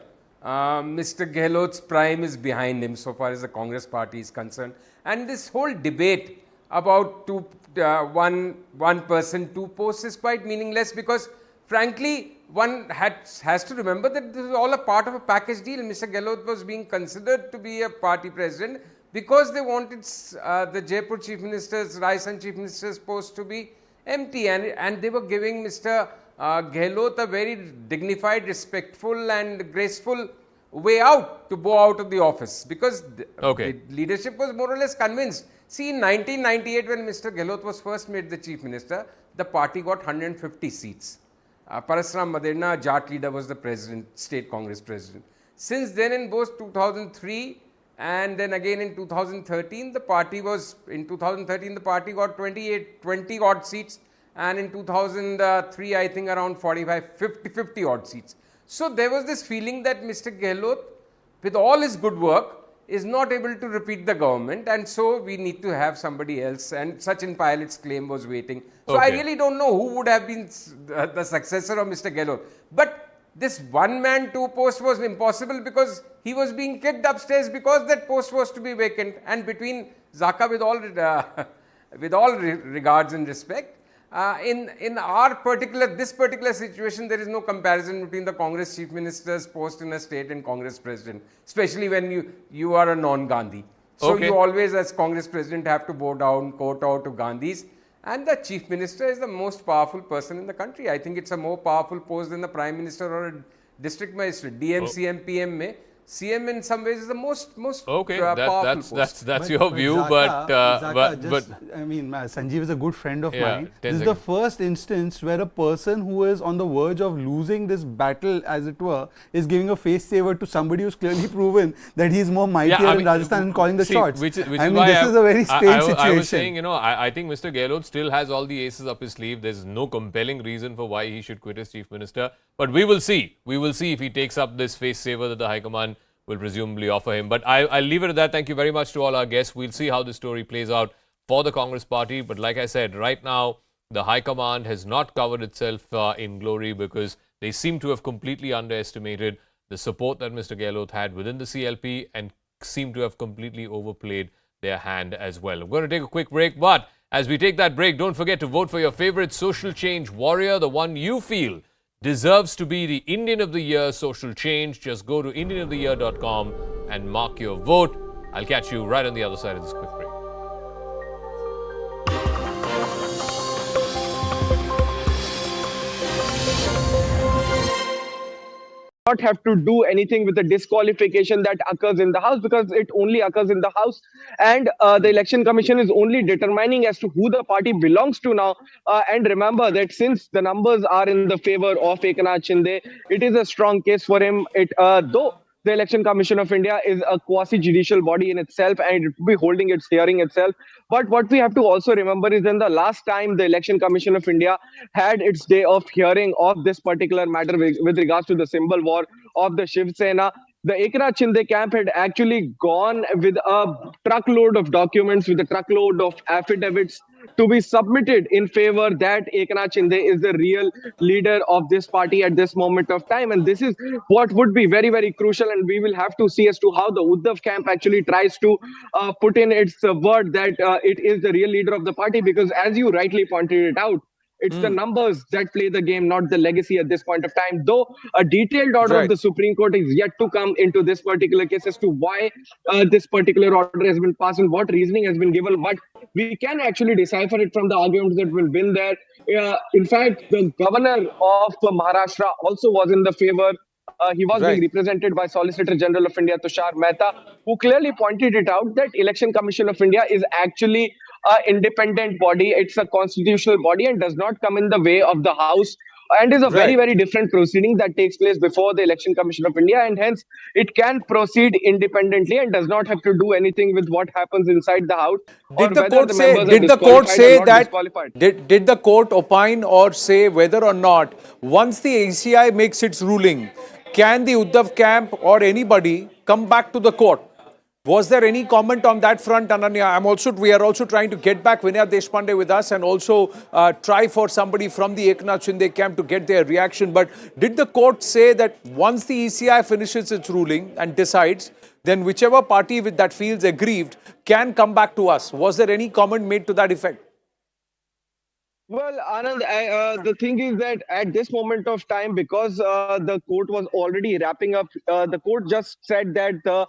Mr. Gehlot's prime is behind him so far as the Congress party is concerned. And this whole debate about one person, two posts is quite meaningless because frankly, one has to remember that this is all a part of a package deal. Mr. Gehlot was being considered to be a party president because they wanted the Jaipur Chief Minister's, Rajasthan Chief Minister's post to be empty, and they were giving Mr. Gehlot a very dignified, respectful and graceful way out to go out of the office because the leadership was more or less convinced. See, in 1998 when Mr. Gehlot was first made the Chief Minister, the party got 150 seats. Parasram Maderna, Jat leader, was the president, state Congress president. Since then, in both 2003 and then again in 2013, the party got 20 odd seats, and in 2003, I think around 50 odd seats. So there was this feeling that Mr. Gehlot, with all his good work, is not able to repeat the government, and so we need to have somebody else, and Sachin Pilot's claim was waiting. So I really don't know who would have been the successor of Mr. Gehlot. But this one man, two post was impossible because he was being kicked upstairs because that post was to be vacant. And between Zaka, with all regards and respect, in this particular situation, there is no comparison between the Congress Chief Minister's post in a state and Congress President, especially when you are a non-Gandhi. So you always, as Congress President, have to kowtow to Gandhis. And the Chief Minister is the most powerful person in the country. I think it's a more powerful post than the Prime Minister or a district magistrate. DM, CM, PM mein. CM in some ways is the most powerful post. That's your view, Zaka, but I mean, Sanjeev is a good friend of mine. This is the first instance where a person who is on the verge of losing this battle, as it were, is giving a face saver to somebody who's clearly proven that he's more mightier in Rajasthan and calling the shots. Which this is a very strange situation. I was saying, I think Mr. Gehlot still has all the aces up his sleeve. There's no compelling reason for why he should quit as Chief Minister. But we will see. We will see if he takes up this face saver that the High Command will presumably offer him. But I'll leave it at that. Thank you very much to all our guests. We'll see how the story plays out for the Congress party. But like I said, right now, the High Command has not covered itself in glory because they seem to have completely underestimated the support that Mr. Gehlot had within the CLP and seem to have completely overplayed their hand as well. I'm going to take a quick break, but as we take that break, don't forget to vote for your favorite social change warrior, the one you feel deserves to be the Indian of the Year social change. Just go to IndianoftheYear.com and mark your vote. I'll catch you right on the other side of this quick break. Not have to do anything with the disqualification that occurs in the House because it only occurs in the House, and the Election Commission is only determining as to who the party belongs to now. And remember that since the numbers are in the favor of Eknath Shinde, it is a strong case for him. Though the Election Commission of India is a quasi-judicial body in itself and it will be holding its hearing itself. But what we have to also remember is then the last time the Election Commission of India had its day of hearing of this particular matter with regards to the symbol war of the Shiv Sena, the Eknath Shinde camp had actually gone with a truckload of documents, with a truckload of affidavits to be submitted in favor that Eknath Shinde is the real leader of this party at this moment of time. And this is what would be very, very crucial. And we will have to see as to how the Uddhav camp actually tries to put in its word that it is the real leader of the party. Because as you rightly pointed it out, it's the numbers that play the game, not the legacy at this point of time. Though a detailed order of the Supreme Court is yet to come into this particular case as to why this particular order has been passed and what reasoning has been given. But we can actually decipher it from the arguments that will win there. In fact, the governor of Maharashtra also was in the favor. He was being represented by Solicitor General of India, Tushar Mehta, who clearly pointed it out that Election Commission of India is actually an independent body. It's a constitutional body and does not come in the way of the House and is a very, very different proceeding that takes place before the Election Commission of India, and hence it can proceed independently and does not have to do anything with what happens inside the House. Did the court say that? Did the court opine or say whether or not once the ACI makes its ruling, can the Uddhav camp or anybody come back to the court Was there any comment on that front, Ananya? We are also trying to get back Vinaya Deshpande with us and also try for somebody from the Eknath Shinde camp to get their reaction. But did the court say that once the ECI finishes its ruling and decides, then whichever party that feels aggrieved can come back to us? Was there any comment made to that effect? Well, Anand, the thing is that at this moment of time, because the court was already wrapping up, the court just said that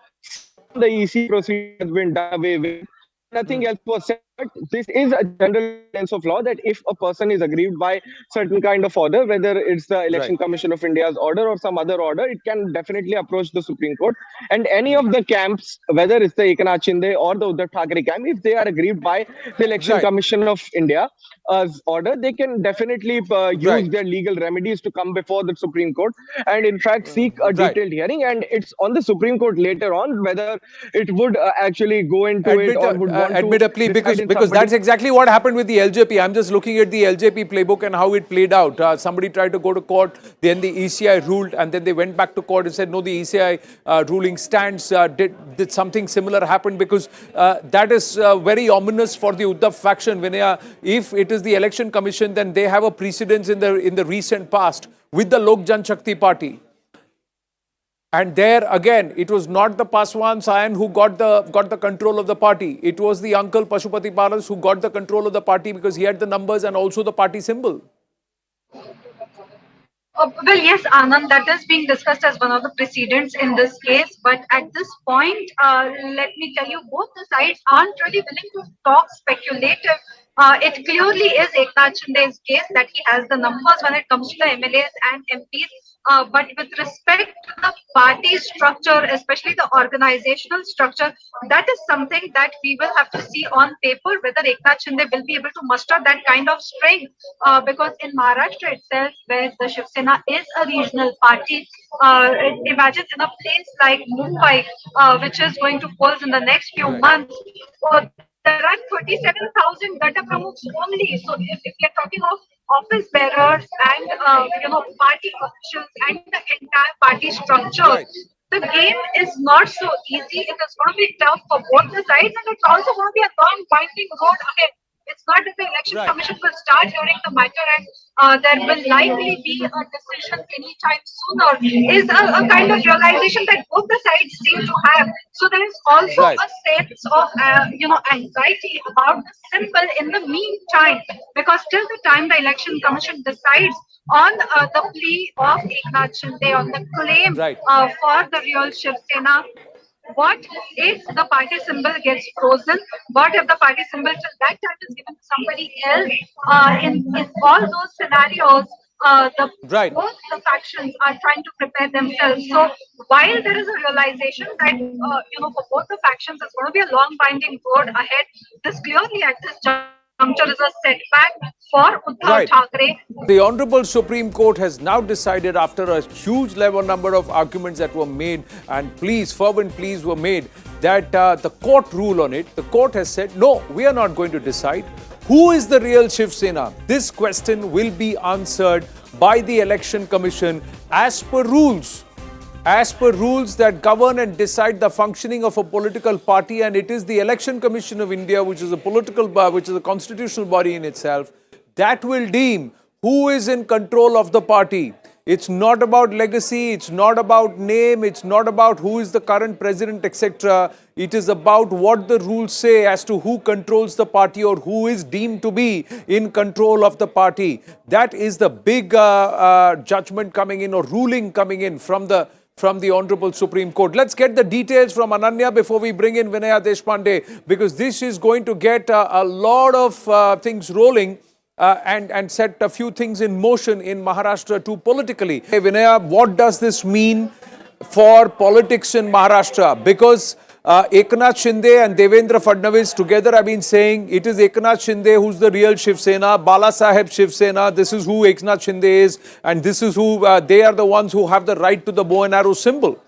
the EC procedure has been done away with. Nothing else was said. But this is a general sense of law that if a person is aggrieved by certain kind of order, whether it's the Election Commission of India's order or some other order, it can definitely approach the Supreme Court. And any of the camps, whether it's the Eknath Shinde or the Uddhav Thackeray camp, if they are aggrieved by the Election Commission of India's order, they can definitely use their legal remedies to come before the Supreme Court and in fact seek a detailed hearing. And it's on the Supreme Court later on whether it would actually go into it or would want to because that's exactly what happened with the LJP. I'm just looking at the LJP playbook and how it played out. Somebody tried to go to court, then the ECI ruled, and then they went back to court and said, no, the ECI ruling stands. Did something similar happen? Because that is very ominous for the Uddhav faction. Vinaya, if it is the Election Commission, then they have a precedence in the recent past with the Lok Janshakti Party. And there again, it was not the Paswan Sayan who got the control of the party. It was the uncle Pashupati Palas who got the control of the party because he had the numbers and also the party symbol. Well, yes, Anand, that is being discussed as one of the precedents in this case. But at this point, let me tell you, both the sides aren't really willing to talk speculative. It clearly is Eknath Shinde's case that he has the numbers when it comes to the MLAs and MPs. But with respect to the party structure, especially the organizational structure, that is something that we will have to see on paper whether Eknath Shinde will be able to muster that kind of strength. Because in Maharashtra itself, where the Shiv Sena is a regional party, imagine in a place like Mumbai, which is going to fall in the next few months, there are 37,000 Gata Pramukhs only. So if we are talking of office bearers and party officials and the entire party structure, the game is not so easy. It is going to be tough for both the sides, and it's also going to be a long winding road ahead. It's not that the Election Commission will start hearing the matter and there will likely be a decision anytime sooner, is a kind of realization that both the sides seem to have. So there is also a sense of anxiety about the symbol in the meantime, because till the time the Election Commission decides on the plea of Eknath Shinde, on the claim for the real Shiv Sena, what if the party symbol gets frozen? What if the party symbol till that time is given to somebody else? In all those scenarios, both the factions are trying to prepare themselves. So while there is a realization that for both the factions it's going to be a long winding road ahead, this clearly at this juncture is a setback for Uddhav Thackeray. The Honorable Supreme Court has now decided, after a huge number of arguments that were made and fervent pleas were made, that the court rule on it. The court has said, no, we are not going to decide who is the real Shiv Sena. This question will be answered by the Election Commission as per rules. As per rules that govern and decide the functioning of a political party, and it is the Election Commission of India, which is a constitutional body in itself, that will deem who is in control of the party. It's not about legacy, it's not about name, it's not about who is the current president, etc. It is about what the rules say as to who controls the party or who is deemed to be in control of the party. That is the big judgment coming in, or ruling coming in from the Honorable Supreme Court. Let's get the details from Ananya before we bring in Vinaya Deshpande, because this is going to get a lot of things rolling and set a few things in motion in Maharashtra too politically. Hey Vinaya, what does this mean for politics in Maharashtra? Because Eknath Shinde and Devendra Fadnavis together have been saying it is Eknath Shinde who's the real Shiv Sena, Bala Saheb Shiv Sena, this is who Eknath Shinde is, and this is who, they are the ones who have the right to the bow and arrow symbol.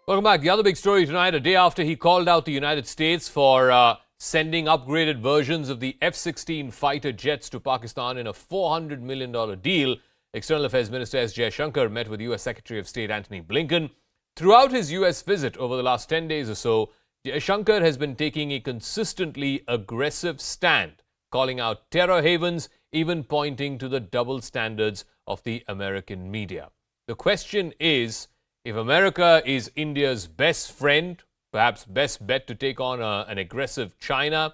Welcome back. The other big story tonight, a day after he called out the United States for sending upgraded versions of the F-16 fighter jets to Pakistan in a $400 million deal, External Affairs Minister S Jaishankar met with US Secretary of State Antony Blinken. Throughout his US visit over the last 10 days or so, Jaishankar has been taking a consistently aggressive stand, calling out terror havens, even pointing to the double standards of the American media. The question is, if America is India's best friend, perhaps best bet to take on an aggressive China,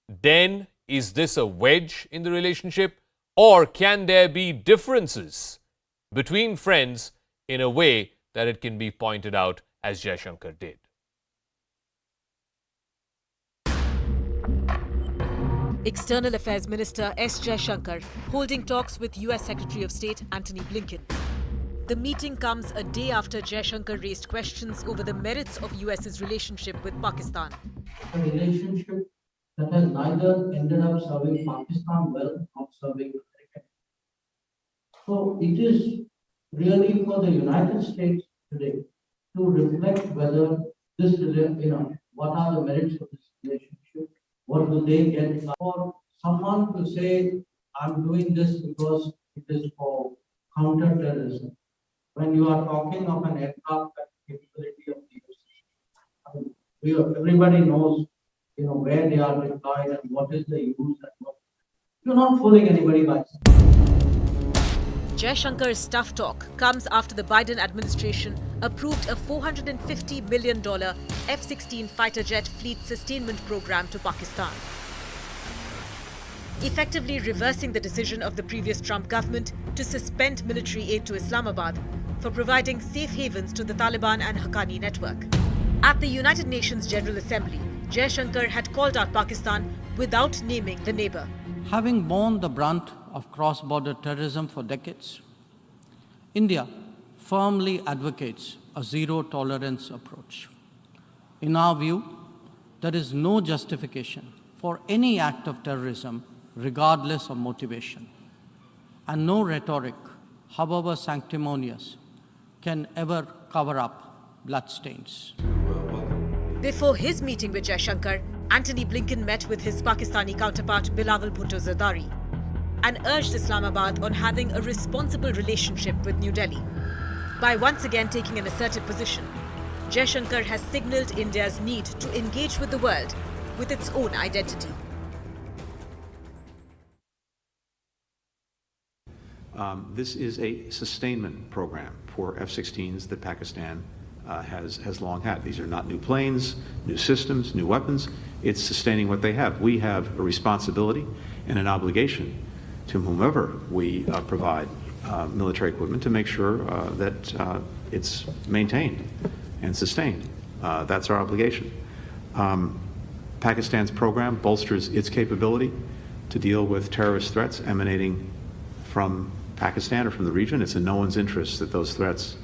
then is this a wedge in the relationship? Or can there be differences between friends in a way that it can be pointed out, as Jaishankar did? External Affairs Minister S Jaishankar holding talks with US Secretary of State Antony Blinken. The meeting comes a day after Jaishankar raised questions over the merits of US's relationship with Pakistan. A relationship that has neither ended up serving Pakistan well nor serving America. So it is really for the United States today to reflect whether this, what are the merits of this relationship, what do they get. For someone to say, I'm doing this because it is for counter-terrorism, when you are talking of an aircraft capability of the US, everybody knows where they are deployed and what is the use and what. You're not fooling anybody by Jaishankar's tough talk comes after the Biden administration approved a $450 million F-16 fighter jet fleet sustainment program to Pakistan, effectively reversing the decision of the previous Trump government to suspend military aid to Islamabad for providing safe havens to the Taliban and Haqqani network. At the United Nations General Assembly, Jaishankar had called out Pakistan without naming the neighbor. Having borne the brunt of cross-border terrorism for decades, India firmly advocates a zero-tolerance approach. In our view, there is no justification for any act of terrorism regardless of motivation, and no rhetoric, however sanctimonious, can ever cover up bloodstains. Before his meeting with Jaishankar, Antony Blinken met with his Pakistani counterpart Bilawal Bhutto Zardari and urged Islamabad on having a responsible relationship with New Delhi. By once again taking an assertive position, Jaishankar has signalled India's need to engage with the world with its own identity. This is a sustainment program for F-16s that Pakistan has long had. These are not new planes, new systems, new weapons. It's sustaining what they have. We have a responsibility and an obligation to whomever we provide military equipment to make sure that it's maintained and sustained. That's our obligation. Pakistan's program bolsters its capability to deal with terrorist threats emanating from Pakistan or from the region. It's in no one's interest that those threats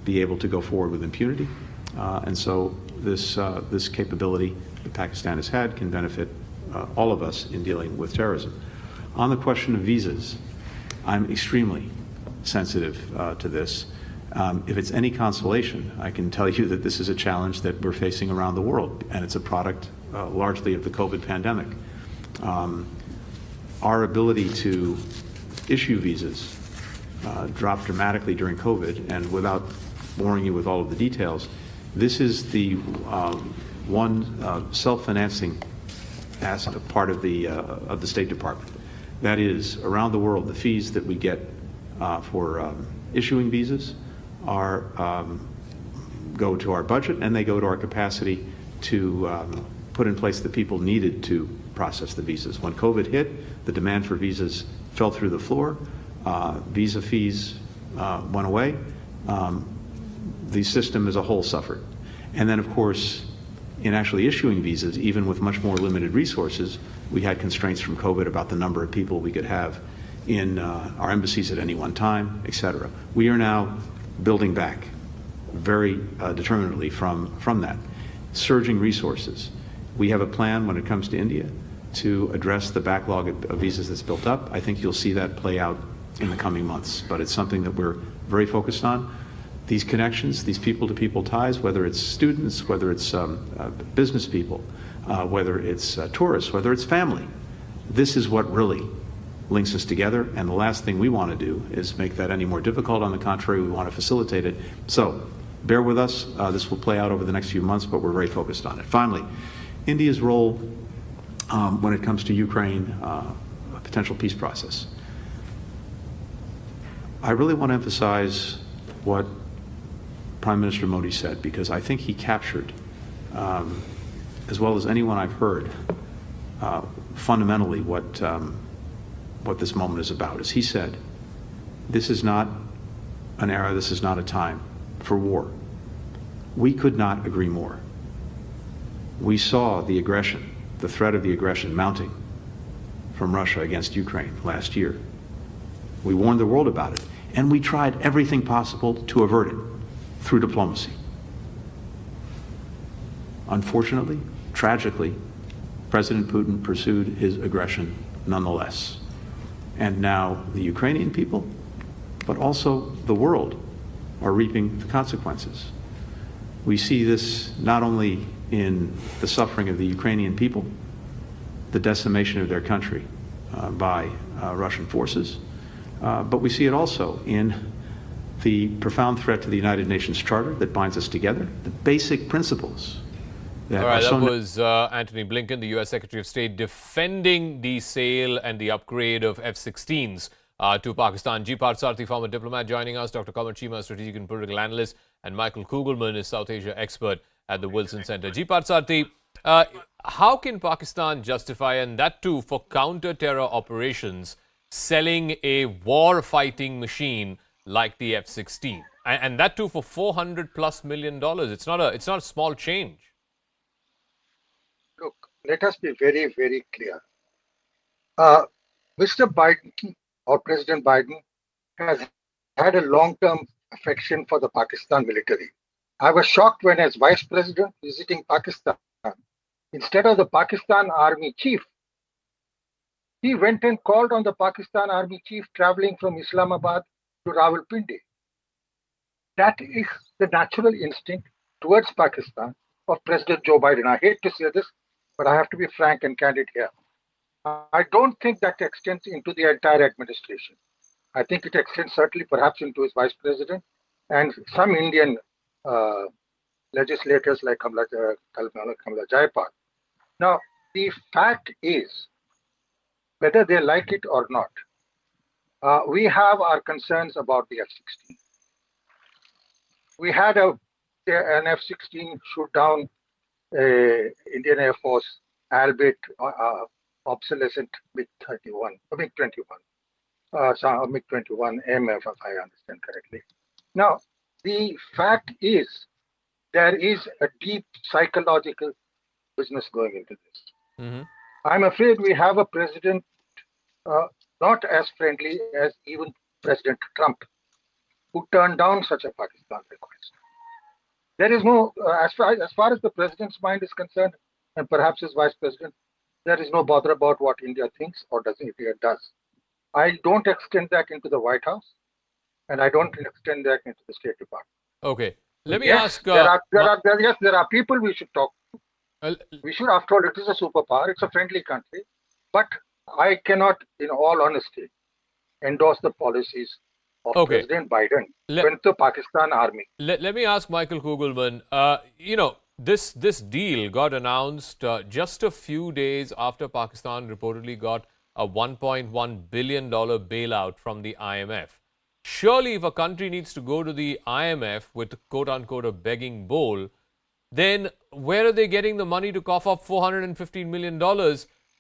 be able to go forward with impunity. And so this capability that Pakistan has had can benefit all of us in dealing with terrorism. On the question of visas, I'm extremely sensitive to this. If it's any consolation, I can tell you that this is a challenge that we're facing around the world, and it's a product largely of the COVID pandemic. Our ability to issue visas dropped dramatically during COVID, and without boring you with all of the details, this is the one self-financing part of the State Department. That is, around the world, the fees that we get for issuing visas go to our budget, and they go to our capacity to put in place the people needed to process the visas. When COVID hit, the demand for visas fell through the floor. Visa fees went away. The system as a whole suffered. And then, of course, in actually issuing visas, even with much more limited resources, we had constraints from COVID about the number of people we could have in our embassies at any one time, et cetera. We are now building back very determinedly from that. Surging resources. We have a plan when it comes to India to address the backlog of visas that's built up. I think you'll see that play out in the coming months, but it's something that we're very focused on. These connections, these people-to-people ties, whether it's students, whether it's business people, whether it's tourists, whether it's family, this is what really links us together, and the last thing we want to do is make that any more difficult. On the contrary, we want to facilitate it. So bear with us. This will play out over the next few months, but we're very focused on it. Finally, India's role when it comes to Ukraine, a potential peace process. I really want to emphasize what Prime Minister Modi said, because I think he captured, as well as anyone I've heard, fundamentally what this moment is about. As he said, this is not an era, this is not a time for war. We could not agree more. We saw the aggression, the threat of the aggression mounting from Russia against Ukraine last year. We warned the world about it, and we tried everything possible to avert it through diplomacy. Unfortunately, tragically, President Putin pursued his aggression nonetheless. And now the Ukrainian people, but also the world, are reaping the consequences. We see this not only in the suffering of the Ukrainian people, the decimation of their country by Russian forces, but we see it also in the profound threat to the United Nations Charter that binds us together, the basic principles. All right, that was Antony Blinken, the U.S. Secretary of State, defending the sale and the upgrade of F-16s to Pakistan. G. Parthasarathy, former diplomat, joining us. Dr. Kamal Chima, strategic and political analyst, and Michael Kugelman is South Asia expert at the Wilson Center. G. Parthasarathy, how can Pakistan justify, and that too for counter-terror operations, selling a war-fighting machine like the F-16, and that too for $400+ million? It's not a small change. Look, let us be very, very clear. Mr. Biden, or President Biden, has had a long-term affection for the Pakistan military. I was shocked when, as Vice President visiting Pakistan, instead of the Pakistan Army Chief, he went and called on the Pakistan Army Chief traveling from Islamabad to Rawalpindi. That is the natural instinct towards Pakistan of President Joe Biden. I hate to say this, but I have to be frank and candid here. I don't think that extends into the entire administration. I think it extends certainly perhaps into his vice president and some Indian legislators like Kamala Jayapal. Now, the fact is, whether they like it or not, we have our concerns about the F-16. We had an F-16 shoot down Indian Air Force, albeit obsolescent MiG-21, MiG-21 MF, if I understand correctly. Now, the fact is, there is a deep psychological business going into this. Mm-hmm. I'm afraid we have a president not as friendly as even President Trump, who turned down such a Pakistan request. There is no, as far as the president's mind is concerned, and perhaps his vice president, there is no bother about what India thinks or doesn't. India does. I don't extend that into the White House, and I don't extend that into the State Department. Okay, let me ask. There are people we should talk to. We should, after all, it is a superpower. It's a friendly country, but I cannot, in all honesty, endorse the policies of President Biden with the Pakistan Army. Let me ask Michael Kugelman. This deal got announced just a few days after Pakistan reportedly got a $1.1 billion bailout from the IMF. Surely, if a country needs to go to the IMF with quote-unquote a begging bowl, then where are they getting the money to cough up $415 million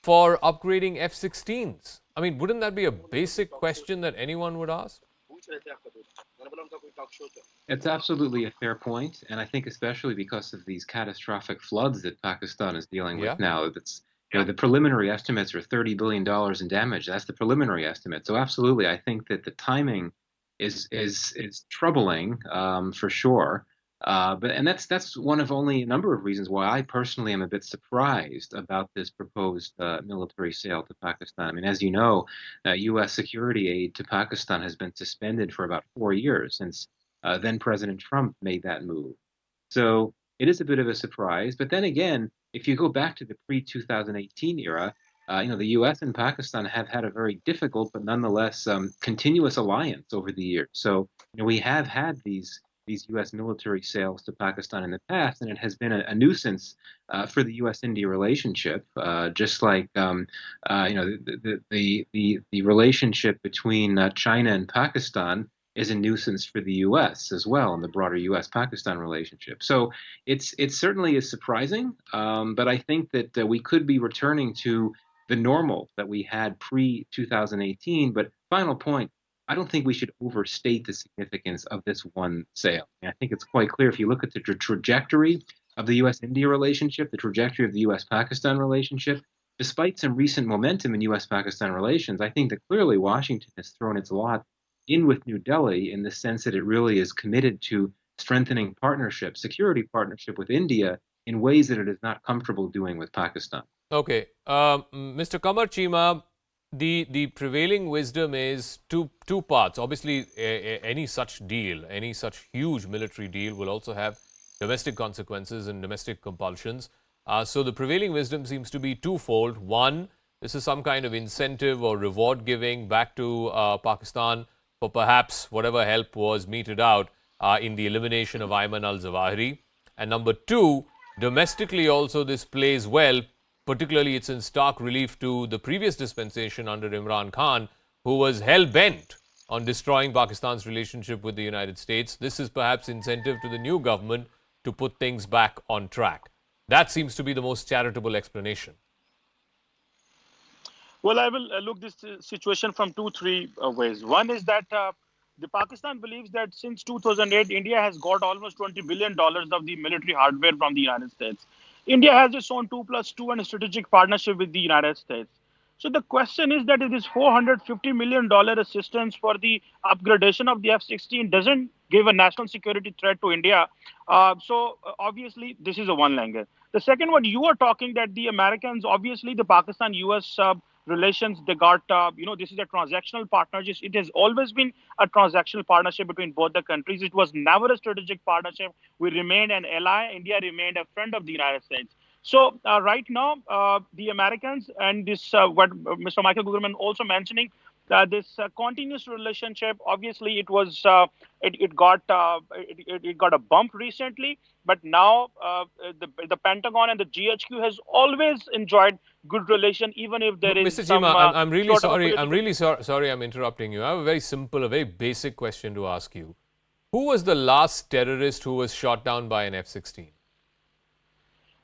for upgrading F-16s? I mean, wouldn't that be a basic question that anyone would ask? It's absolutely a fair point, and I think especially because of these catastrophic floods that Pakistan is dealing with now. That's, the preliminary estimates are $30 billion in damage. That's the preliminary estimate. So absolutely, I think that the timing is troubling for sure. But that's one of only a number of reasons why I personally am a bit surprised about this proposed military sale to Pakistan. I mean, as you know, U.S. security aid to Pakistan has been suspended for about 4 years since then President Trump made that move. So it is a bit of a surprise. But then again, if you go back to the pre-2018 era, the U.S. and Pakistan have had a very difficult but nonetheless continuous alliance over the years. So we have had these U.S. military sales to Pakistan in the past, and it has been a nuisance for the U.S.-India relationship. Just like the relationship between China and Pakistan is a nuisance for the U.S. as well in the broader U.S.-Pakistan relationship. So it certainly is surprising, but I think that we could be returning to the normal that we had pre-2018. But final point, I don't think we should overstate the significance of this one sale. I think it's quite clear if you look at the trajectory of the U.S.-India relationship, the trajectory of the U.S.-Pakistan relationship, despite some recent momentum in U.S.-Pakistan relations, I think that clearly Washington has thrown its lot in with New Delhi in the sense that it really is committed to strengthening partnership, security partnership with India in ways that it is not comfortable doing with Pakistan. Okay. Mr. Kamar Chima, the prevailing wisdom is two parts. Obviously, any such deal, any such huge military deal will also have domestic consequences and domestic compulsions. So the prevailing wisdom seems to be twofold. One, this is some kind of incentive or reward giving back to Pakistan for perhaps whatever help was meted out in the elimination of Ayman al-Zawahiri. And number two, domestically also this plays well. Particularly, it's in stark relief to the previous dispensation under Imran Khan, who was hell-bent on destroying Pakistan's relationship with the United States. This is perhaps incentive to the new government to put things back on track. That seems to be the most charitable explanation. Well, I will look this situation from three ways. One is that the Pakistan believes that since 2008, India has got almost $20 billion of the military hardware from the United States. India has its own 2+2 and a strategic partnership with the United States. So the question is that it is $450 million assistance for the upgradation of the F-16 doesn't give a national security threat to India. So obviously, this is a one-langer. The second one, you are talking that the Americans, obviously the Pakistan-US relations, they got, this is a transactional partnership. It has always been a transactional partnership between both the countries. It was never a strategic partnership. We remained an ally. India remained a friend of the United States. So right now, the Americans and this, what Mr. Michael Gugerman also mentioning, this continuous relationship, obviously it was, it got a bump recently, but now the Pentagon and the GHQ has always enjoyed good relation, even if there is Mr. some, Chima, I'm really sorry. I'm really sorry I'm interrupting you. I have a very simple, a very basic question to ask you. Who was the last terrorist who was shot down by an F-16?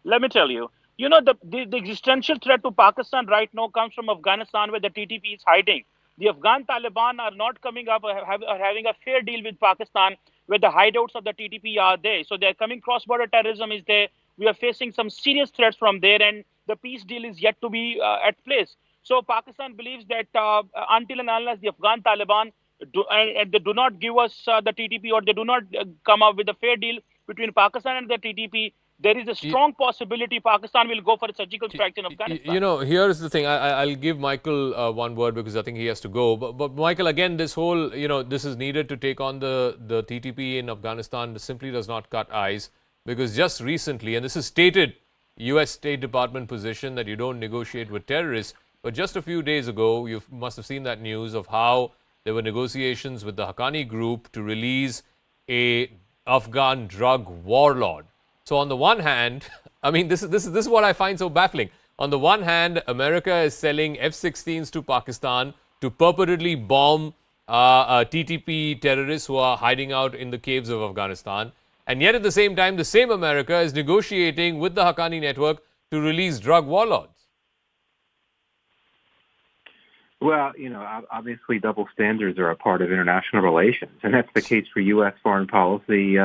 Let me tell you, the existential threat to Pakistan right now comes from Afghanistan, where the TTP is hiding. The Afghan Taliban are not coming up or are having a fair deal with Pakistan, where the hideouts of the TTP are there. So they're coming, cross-border terrorism is there. We are facing some serious threats from there, and the peace deal is yet to be at place. So Pakistan believes that until and unless the Afghan Taliban they do not give us the TTP, or they do not come up with a fair deal between Pakistan and the TTP, there is a strong possibility Pakistan will go for a surgical strike in Afghanistan. Here's the thing. I'll give Michael one word because I think he has to go. But Michael, again, this whole, this is needed to take on the TTP in Afghanistan simply does not cut eyes, because just recently, and this is stated U.S. State Department position that you don't negotiate with terrorists, but just a few days ago, you must have seen that news of how there were negotiations with the Haqqani group to release a Afghan drug warlord. So on the one hand, I mean, this is what I find so baffling. On the one hand, America is selling F-16s to Pakistan to purportedly bomb TTP terrorists who are hiding out in the caves of Afghanistan. And yet at the same time, the same America is negotiating with the Haqqani network to release drug warlords. Well, obviously double standards are a part of international relations, and that's the case for U.S. foreign policy.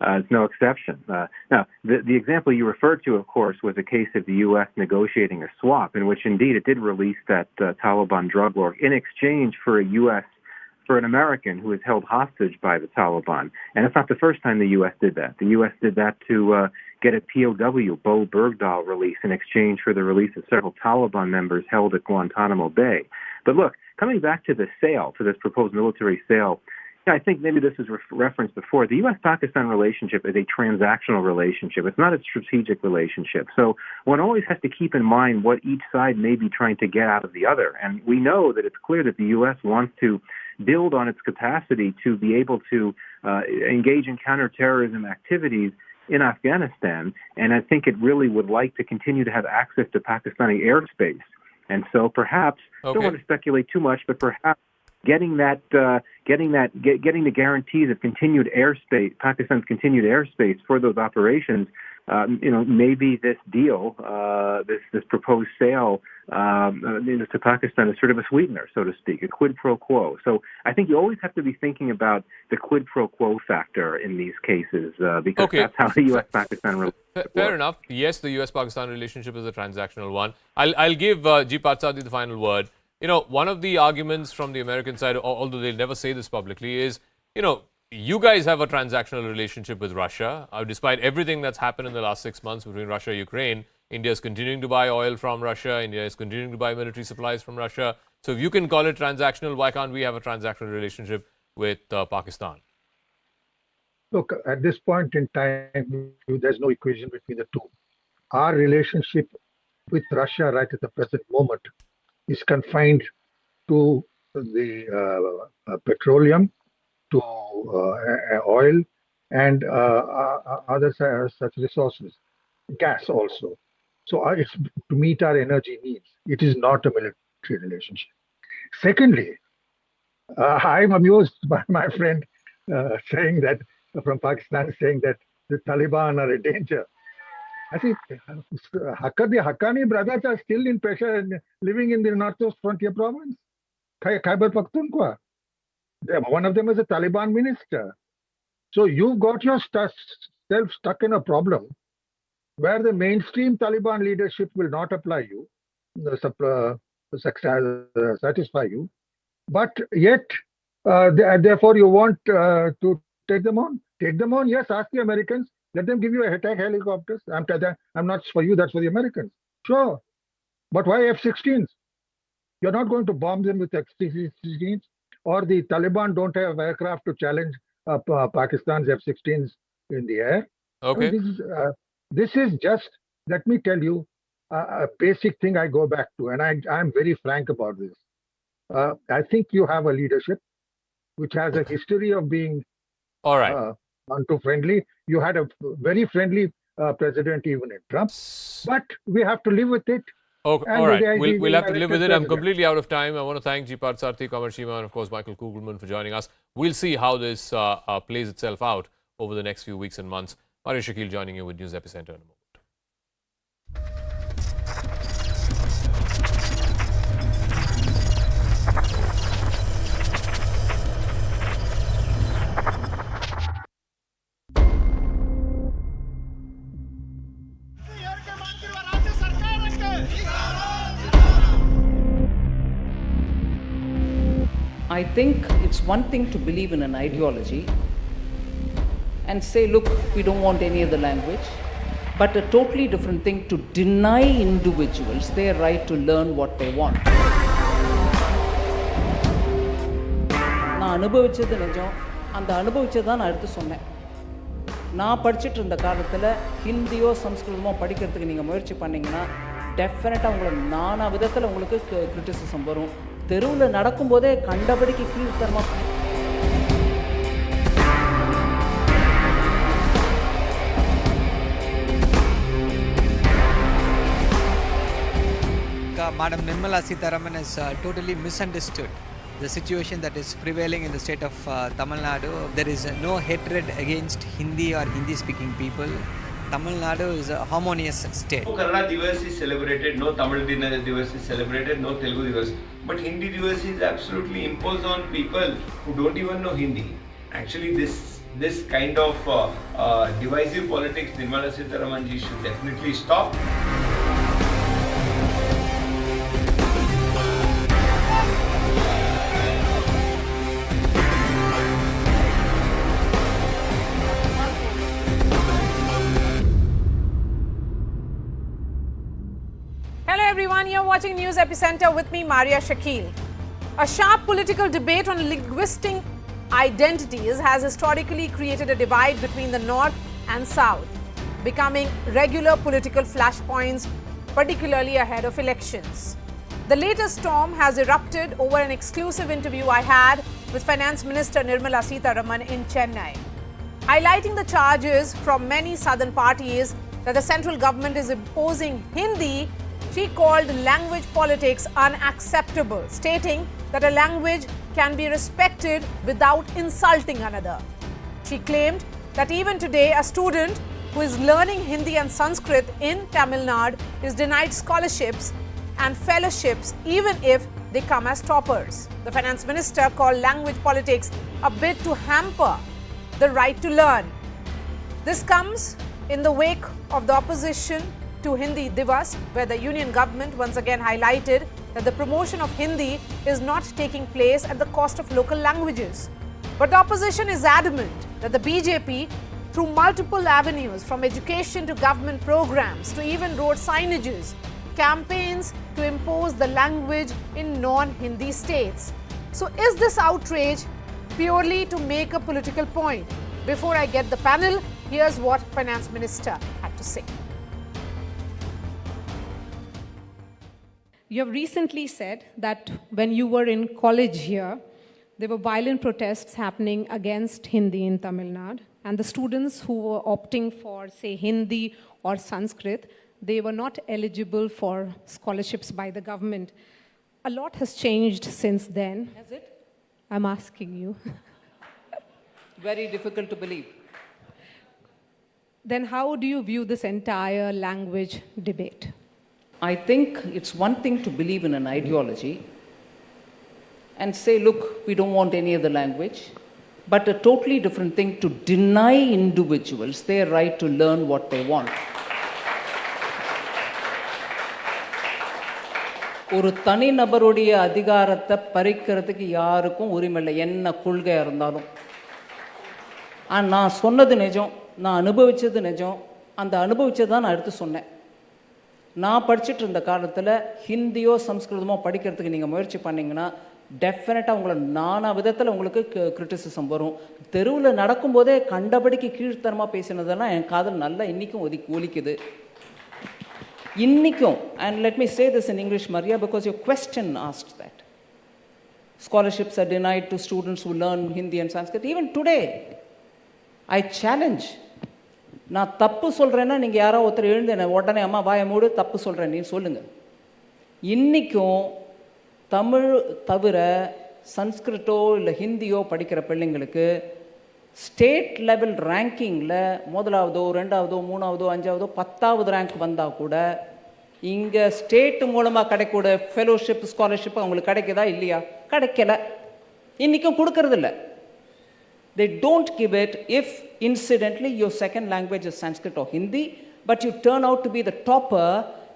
It's no exception. Now, the example you referred to, of course, was a case of the U.S. negotiating a swap in which, indeed, it did release that Taliban drug lord in exchange for an American who was held hostage by the Taliban. And it's not the first time the U.S. did that. The U.S. did that to get a POW, Bo Bergdahl, release in exchange for the release of several Taliban members held at Guantanamo Bay. But look, coming back to the sale, to this proposed military sale, I think maybe this is referenced before. The U.S.-Pakistan relationship is a transactional relationship. It's not a strategic relationship. So one always has to keep in mind what each side may be trying to get out of the other. And we know that it's clear that the U.S. wants to build on its capacity to be able to engage in counterterrorism activities in Afghanistan. And I think it really would like to continue to have access to Pakistani airspace. And so perhaps, don't want to speculate too much, but perhaps getting the guarantees of continued airspace, Pakistan's continued airspace for those operations, maybe this deal, this proposed sale to Pakistan is sort of a sweetener, so to speak, a quid pro quo. So I think you always have to be thinking about the quid pro quo factor in these cases because that's how the U.S.-Pakistan relationship Fair enough. Yes, the U.S.-Pakistan relationship is a transactional one. I'll give G. Patsadi the final word. One of the arguments from the American side, although they'll never say this publicly, is, you guys have a transactional relationship with Russia. Despite everything that's happened in the last 6 months between Russia and Ukraine, India is continuing to buy oil from Russia. India is continuing to buy military supplies from Russia. So if you can call it transactional, why can't we have a transactional relationship with Pakistan? Look, at this point in time, there's no equation between the two. Our relationship with Russia right at the present moment is confined to the petroleum, to oil, and other such resources, gas also. So it's to meet our energy needs. It is not a military relationship. Secondly, I'm amused by my friend saying that, from Pakistan, saying that the Taliban are a danger. I think the Haqqani brothers are still in Peshawar, living in the Northwest Frontier Province, Khyber Pakhtunkhwa. One of them is a Taliban minister. So you've got yourself stuck in a problem where the mainstream Taliban leadership will not apply you, satisfy you, but yet, therefore, you want to take them on. Take them on, yes, ask the Americans. Let them give you attack helicopters. I'm not for you, that's for the Americans. Sure. But why F-16s? You're not going to bomb them with F-16s, or the Taliban don't have aircraft to challenge Pakistan's F-16s in the air. Okay. I mean, this is just, let me tell you, a basic thing I go back to, and I'm very frank about this. I think you have a leadership which has a history of being all right. Too friendly. You had a very friendly president even in Trump, but we have to live with it. Okay, all right. We'll have to live with it. I'm completely out of time. I want to thank G. Patsadi, Kamar Shima, and of course Michael Kugelman for joining us. We'll see how this plays itself out over the next few weeks and months. Maria Shakil joining you with News Epicenter in a moment. I think it's one thing to believe in an ideology and say, look, we don't want any other language, but a totally different thing to deny individuals their right to learn what they want. நான் அனுபவிச்சது நிஜம், அந்த அனுபவிச்சதை தான் நான் எடுத்து சொன்னேன். நான் படிச்சுட்டு இருந்த காலத்தில் ஹிந்தியோ சம்ஸ்கிருதமோ படிக்கிறதுக்கு நீங்கள் முயற்சி பண்ணிங்கன்னா டெஃபினட்டாக உங்களுக்கு நானா விதத்தில் உங்களுக்கு கிரிட்டிசிசம் வரும். தெருவில் நடக்கும்போதே கண்டபடிக்கு கீழ்த்தரமாக Madam Nirmala Sitharaman has totally misunderstood the situation that is prevailing in the state of Tamil Nadu. There is no hatred against Hindi or Hindi-speaking people. Tamil Nadu is a harmonious state. No Kannada Divas is celebrated, no Tamil Divas is celebrated, no Telugu Divas. But Hindi Divas is absolutely imposed on people who don't even know Hindi. Actually, this kind of divisive politics, Nirmala Sitharaman ji should definitely stop. Everyone, you're watching News Epicenter with me, Maria Shakil. A sharp political debate on linguistic identities has historically created a divide between the North and South, becoming regular political flashpoints, particularly ahead of elections. The latest storm has erupted over an exclusive interview I had with Finance Minister Nirmala Sitharaman in Chennai. Highlighting the charges from many southern parties that the central government is imposing Hindi, she called language politics unacceptable, stating that a language can be respected without insulting another. She claimed that even today, a student who is learning Hindi and Sanskrit in Tamil Nadu is denied scholarships and fellowships even if they come as toppers. The finance minister called language politics a bid to hamper the right to learn. This comes in the wake of the opposition to Hindi Divas, where the union government once again highlighted that the promotion of Hindi is not taking place at the cost of local languages. But the opposition is adamant that the BJP, through multiple avenues from education to government programs to even road signages, campaigns to impose the language in non-Hindi states. So is this outrage purely to make a political point? Before I get the panel, here's what Finance Minister had to say. You have recently said that when you were in college here, there were violent protests happening against Hindi in Tamil Nadu, and the students who were opting for, say, Hindi or Sanskrit, they were not eligible for scholarships by the government. A lot has changed since then. Has it? I'm asking you. Very difficult to believe. Then how do you view this entire language debate? I think it's one thing to believe in an ideology and say, look, we don't want any other language, but a totally different thing to deny individuals their right to learn what they want. ஒரு தனி நபருடைய அதிகாரத்தை பறிக்கிறதுக்கு யாருக்கும் உரிமை இல்லை, என்ன கொள்கையாக இருந்தாலும். நான் சொன்னது நிஜம், நான் அனுபவித்தது நிஜம், அந்த அனுபவிச்சது தான் நான் எடுத்து சொன்னேன். நான் படிச்சுட்டு இருந்த காலத்தில் ஹிந்தியோ சம்ஸ்கிருதமோ படிக்கிறதுக்கு நீங்கள் முயற்சி பண்ணிங்கன்னா டெஃபினட்டாக உங்களை நானா விதத்தில் உங்களுக்கு கிரிட்டிசிசம் வரும். தெருவில் நடக்கும்போதே கண்டபடிக்கு கீழ்த்தரமாக பேசினதெல்லாம் என் காதல் நல்லா இன்றைக்கும் ஒலிக்குது. Innikum, and let me say this in English, Maria, because your question asked that. Scholarships are denied to students who learn Hindi and Sanskrit. Even today, I challenge. நான் தப்பு சொல்கிறேன்னா நீங்கள் யாரோ ஒருத்தர் எழுந்து உடனே அம்மா வாயை மூடு தப்பு சொல்கிறேன் நீ சொல்லுங்கள். இன்றைக்கும் தமிழ் தவிர சன்ஸ்கிருட்டோ இல்லை ஹிந்தியோ படிக்கிற பிள்ளைங்களுக்கு ஸ்டேட் லெவல் ரேங்கிங்கில் முதலாவதோ ரெண்டாவதோ மூணாவதோ அஞ்சாவதோ 10வது ரேங்க் வந்தால் கூட இங்கே ஸ்டேட்டு மூலமாக கிடைக்கூட ஃபெலோஷிப் ஸ்காலர்ஷிப் அவங்களுக்கு கிடைக்குதா இல்லையா? கிடைக்கல, இன்றைக்கும் கொடுக்கறதில்ல. They don't give it if incidentally your second language is Sanskrit or Hindi, but you turn out to be the topper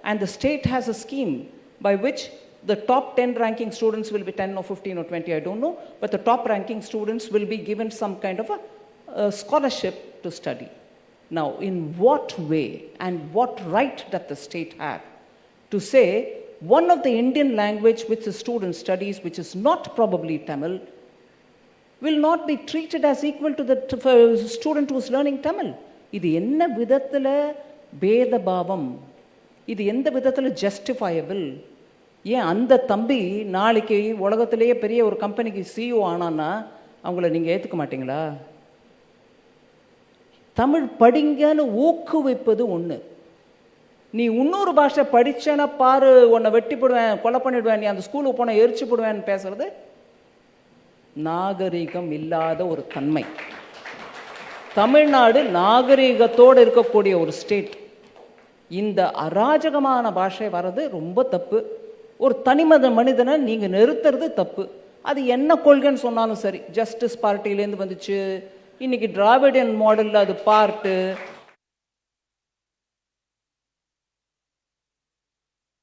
and the state has a scheme by which the top 10 ranking students will be 10 or 15 or 20, I don't know, but the top ranking students will be given some kind of a scholarship to study. Now, in what way and what right does the state have to say one of the Indian language which the student studies, which is not probably Tamil, will not be treated as equal to the student who is learning Tamil? இது என்ன விதத்தில் பேதபாவம்? இது எந்த விதத்தில் justifiable? ஏன் அந்த தம்பி நாளைக்கு உலகத்திலேயே பெரிய ஒரு கம்பெனிக்கு சிஇஓ ஆனான்னா அவங்கள நீங்கள் ஏற்றுக்க மாட்டீங்களா? தமிழ் படிங்கன்னு ஊக்குவிப்பது ஒன்று, நீ இன்னொரு பாஷை படித்தேன்னா பாரு உன்னை வெட்டி போடுவேன் கொலை பண்ணிவிடுவேன் நீ அந்த ஸ்கூலுக்கு போனால் எரிச்சு போடுவேன்னு பேசுறது நாகரிகம் இல்லாத ஒரு தன்மை. தமிழ்நாடு நாகரிகத்தோடு இருக்கக்கூடிய ஒரு ஸ்டேட். இந்த அராஜகமான பாஷை வர்றது ரொம்ப தப்பு. ஒரு மனிதனை நீங்கள் நிறுத்துறது தப்பு. அது என்ன கொள்கைன்னு சொன்னாலும் சரி, ஜஸ்டிஸ் பார்ட்டிலேருந்து வந்துச்சு, இன்னைக்கு டிராவிடியன் மாடலில் அது part.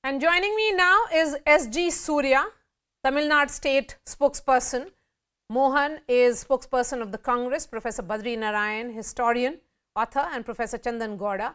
And joining me now is S.G. Surya, Tamil Nadu State spokesperson. Mohan is spokesperson of the Congress, Professor Badri Narayan, historian, author, and Professor Chandan Gowda,